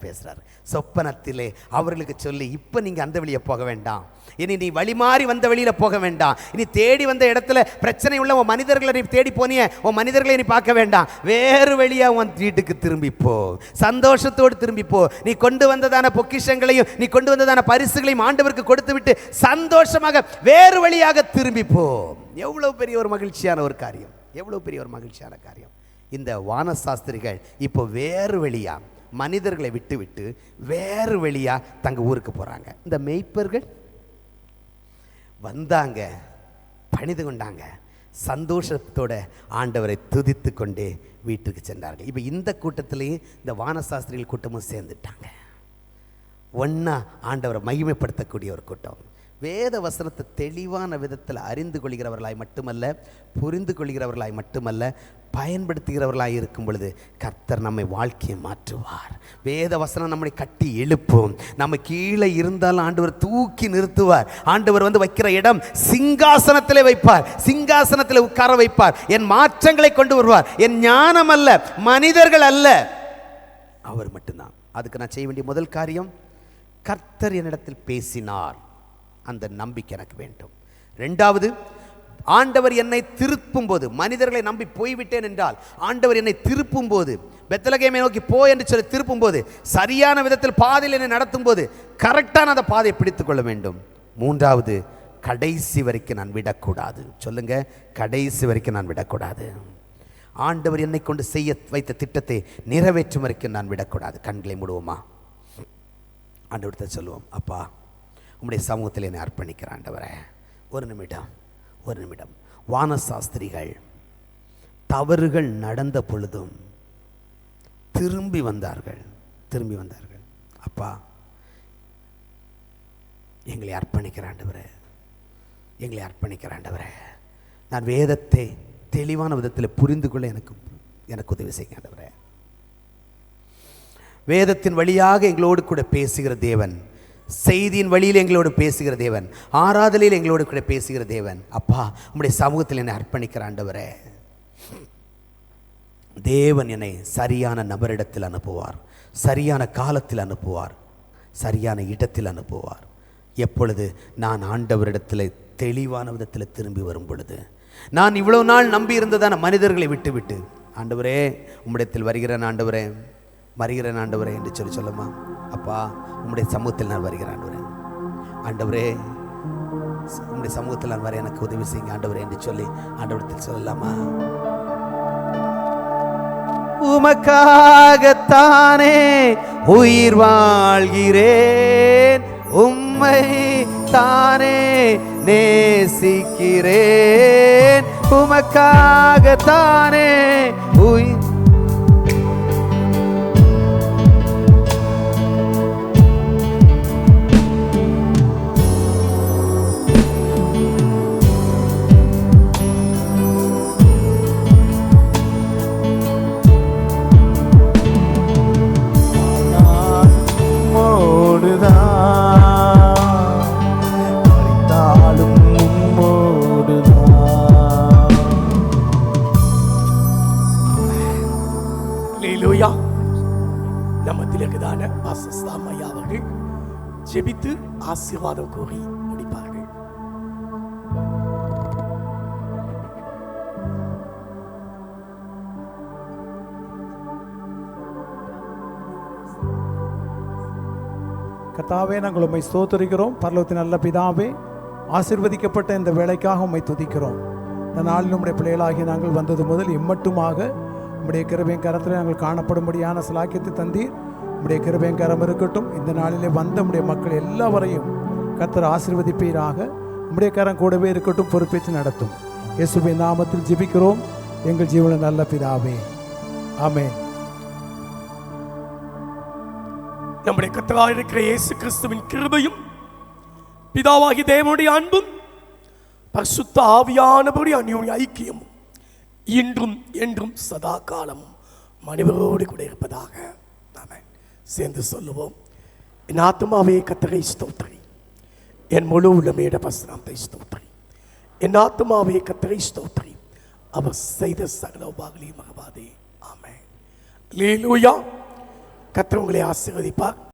D: பேசுகிறார். சொப்பனத்திலே அவர்களுக்கு சொல்லி, இப்போ நீங்கள் அந்த வழியை போக வேண்டாம், இனி நீ வழி மாறி வந்த வழியில் போக வேண்டாம், இனி தேடி வந்த இடத்துல பிரச்சனை உள்ள உன் மனிதர்களை நீ தேடி போனிய உன் மனிதர்களை நீ பார்க்க வேண்டாம், வேறு வழியாக உன் வீட்டுக்கு திரும்பிப்போ, சந்தோஷத்தோடு திரும்பிப்போ. நீ கொண்டு வந்ததான பொக்கிஷங்களையும் நீ கொண்டு வந்ததான பரிசுகளையும் ஆண்டவருக்கு கொடுத்து விட்டு சந்தோஷமாக வேறு வழியாக திரும்பிப்போ. எவ்வளவு பெரிய ஒரு மகிழ்ச்சியான ஒரு காரியம், எவ்வளவு பெரிய ஒரு மகிழ்ச்சியான காரியம். இந்த வானசாஸ்திரிகள் இப்போ வேறு வழியா மனிதர்களை விட்டு விட்டு வேறு வழியா தங்க ஊருக்கு போறாங்க. இந்த மேய்ப்பர்கள் வந்தாங்க, பணிந்து கொண்டாங்க, சந்தோஷத்தோட ஆண்டவரை துதித்து கொண்டே வீட்டுக்கு சென்றார்கள். இப்போ இந்த கூட்டத்திலேயே இந்த வானசாஸ்திரிகள் கூட்டமும் சேர்ந்துட்டாங்க. ஒன்னா ஆண்டவரை மகிமைப்படுத்தக்கூடிய ஒரு கூட்டம். வேத வசனத்தை தெளிவான விதத்தில் அறிந்து கொள்கிறவர்களாய் மட்டுமல்ல, புரிந்து கொள்கிறவர்களாய் மட்டுமல்ல, பயன்படுத்துகிறவர்களாய் இருக்கும் பொழுது கர்த்தர் நம்மை வாழ்க்கையை மாற்றுவார். வேத வசனம் நம்மை கட்டி எழுப்பும். நம்ம கீழே இருந்தாலும் ஆண்டவர் தூக்கி நிறுத்துவார். ஆண்டவர் வந்து வைக்கிற இடம் சிங்காசனத்திலே வைப்பார், சிங்காசனத்தில் உட்கார வைப்பார். என் மாற்றங்களை கொண்டு வருவார். என் ஞானம் அல்ல, மனிதர்கள் அல்ல, அவர் மட்டும்தான். அதுக்கு நான் செய்ய வேண்டிய முதல் காரியம், கர்த்தர் என்னிடத்தில் பேசினார், அந்த நம்பிக்கை எனக்கு வேண்டும். இரண்டாவது, ஆண்டவர் என்னை திருப்பும் போது, மனிதர்களை நம்பி போய்விட்டேன் என்றால் ஆண்டவர் என்னை திருப்பும் போது, பெத்லகேமை நோக்கி போ என்று சொல்லி திருப்பும் போது, சரியான விதத்தில் பாதையில் என்னை நடத்தும் போது கரெக்டான அந்த பாதையை பிடித்துக் கொள்ள வேண்டும். மூன்றாவது, கடைசி வரைக்கும் நான் விடக்கூடாது. சொல்லுங்க, கடைசி வரைக்கும் நான் விடக்கூடாது. ஆண்டவர் என்னை கொண்டு செய்ய வைத்த திட்டத்தை நிறைவேற்றும் வரைக்கும் நான் விடக்கூடாது. கண்களை மூடுவோமா, ஆண்டவர்கிட்ட சொல்லுவோம், அப்பா உம்முடைய சமூகத்தில் என்னை அர்ப்பணிக்கிறேன் ஆண்டவரே. ஒரு நிமிடம். வானசாஸ்திரிகள் தவறுகள் நடந்த பொழுதும் திரும்பி வந்தார்கள். அப்பா எங்களை அர்ப்பணிக்கிற ஆண்டவரே, நான் வேதத்தை தெளிவான விதத்தில் புரிந்து கொள்ள எனக்கு உதவி செய்யுங்க ஆண்டவரே. வேதத்தின் வழியாக எங்களோடு கூட பேசுகிற தேவன், செய்தியின் வழியில் எங்களோடு பேசுகிற தேவன், ஆராதனையில் எங்களோடு கூட பேசுகிற தேவன், அப்பா உம்முடைய சமூகத்தில் என்னை அர்ப்பணிக்கிற ஆண்டவரே. தேவன் என்னை சரியான நபரிடத்தில் அனுப்புவார், சரியான காலத்தில் அனுப்புவார், சரியான இடத்தில் அனுப்புவார். எப்பொழுது நான் ஆண்டவரிடத்தில் தெளிவான விதத்தில் திரும்பி வரும் பொழுது, நான் இவ்வளவு நாள் நம்பி இருந்ததான மனிதர்களை விட்டு ஆண்டவரே உம்மிடத்தில் வருகிறேன் ஆண்டவரே என்று சொல்லுமா. அப்பா உம்முடைய சமூகத்தில் நான் வருகிறேன் ஆண்டவரே, உம்முடைய சமூகத்தில் நான் வர எனக்கு உதவி செய்யுங்க ஆண்டவரே என்று சொல்லி ஆண்டவரத்தில் சொல்லலாமா. உமக்காகத்தானே உயிர் வாழ்கிறேன், உம்மை தானே நேசிக்கிறேன், உமக்காகத்தானே உயிர்.
C: ஜெபித்து ஆசீர்வாதம் கூறி முடிப்பார்கள்.
B: கர்த்தாவே, நாங்கள் உம்மை ஸ்தோத்திரிக்கிறோம். பரலோகத்தின் நல்ல பிதாவே, ஆசீர்வதிக்கப்பட்ட இந்த வேளைக்காக உம்மை துதிக்கிறோம். இந்த நாளில் உம்முடைய பிள்ளைகளாகி நாங்கள் வந்தது முதல் இம்மட்டுமாக உம்முடைய கிருபையின் கரத்தில் நாங்கள் காணப்படும்படியான சலாக்கியத்தை தந்தீர். உம்முடைய கிருபையின் கரம் இருக்கட்டும். இந்த நாளிலே வந்த உம்முடைய மக்கள் எல்லாவரையும் கர்த்தர் ஆசீர்வதிப்பீராக. உம்முடைய கரம் கூடவே இருக்கட்டும், பொறுப்பேற்று நடத்தும். இயேசுவின் நாமத்தில் ஜெபிக்கிறோம் எங்கள் ஜீவன நல்ல பிதாவே, ஆமென்.
C: நம்முடைய கர்த்தராய் இருக்கிற இயேசு கிறிஸ்துவின் கிருபையும் பிதாவாகிய தேவனுடைய அன்பும் பரிசுத்த ஆவியானவருடைய அந்யோன்ய ஐக்கியமும் இன்றும் என்றும் சதா காலமும் மனிதரோடு கூட இருப்பதாக. ஆமென். சேர்ந்து சொல்லுவோம். என் ஆத்மாவே கர்த்தரை ஸ்தோத்திரி, என் முழு உள்ளமேட பரிசுத்தத்தை ஸ்தோத்திரி. என் ஆத்மாவே கர்த்தரை ஸ்தோத்திரி, அவர் செய்த சகல உபகாரங்களையும் மறவாதே. ஆமென். அல்லேலூயா. கர்த்தர் உங்களை ஆசீர்வதிப்பார்.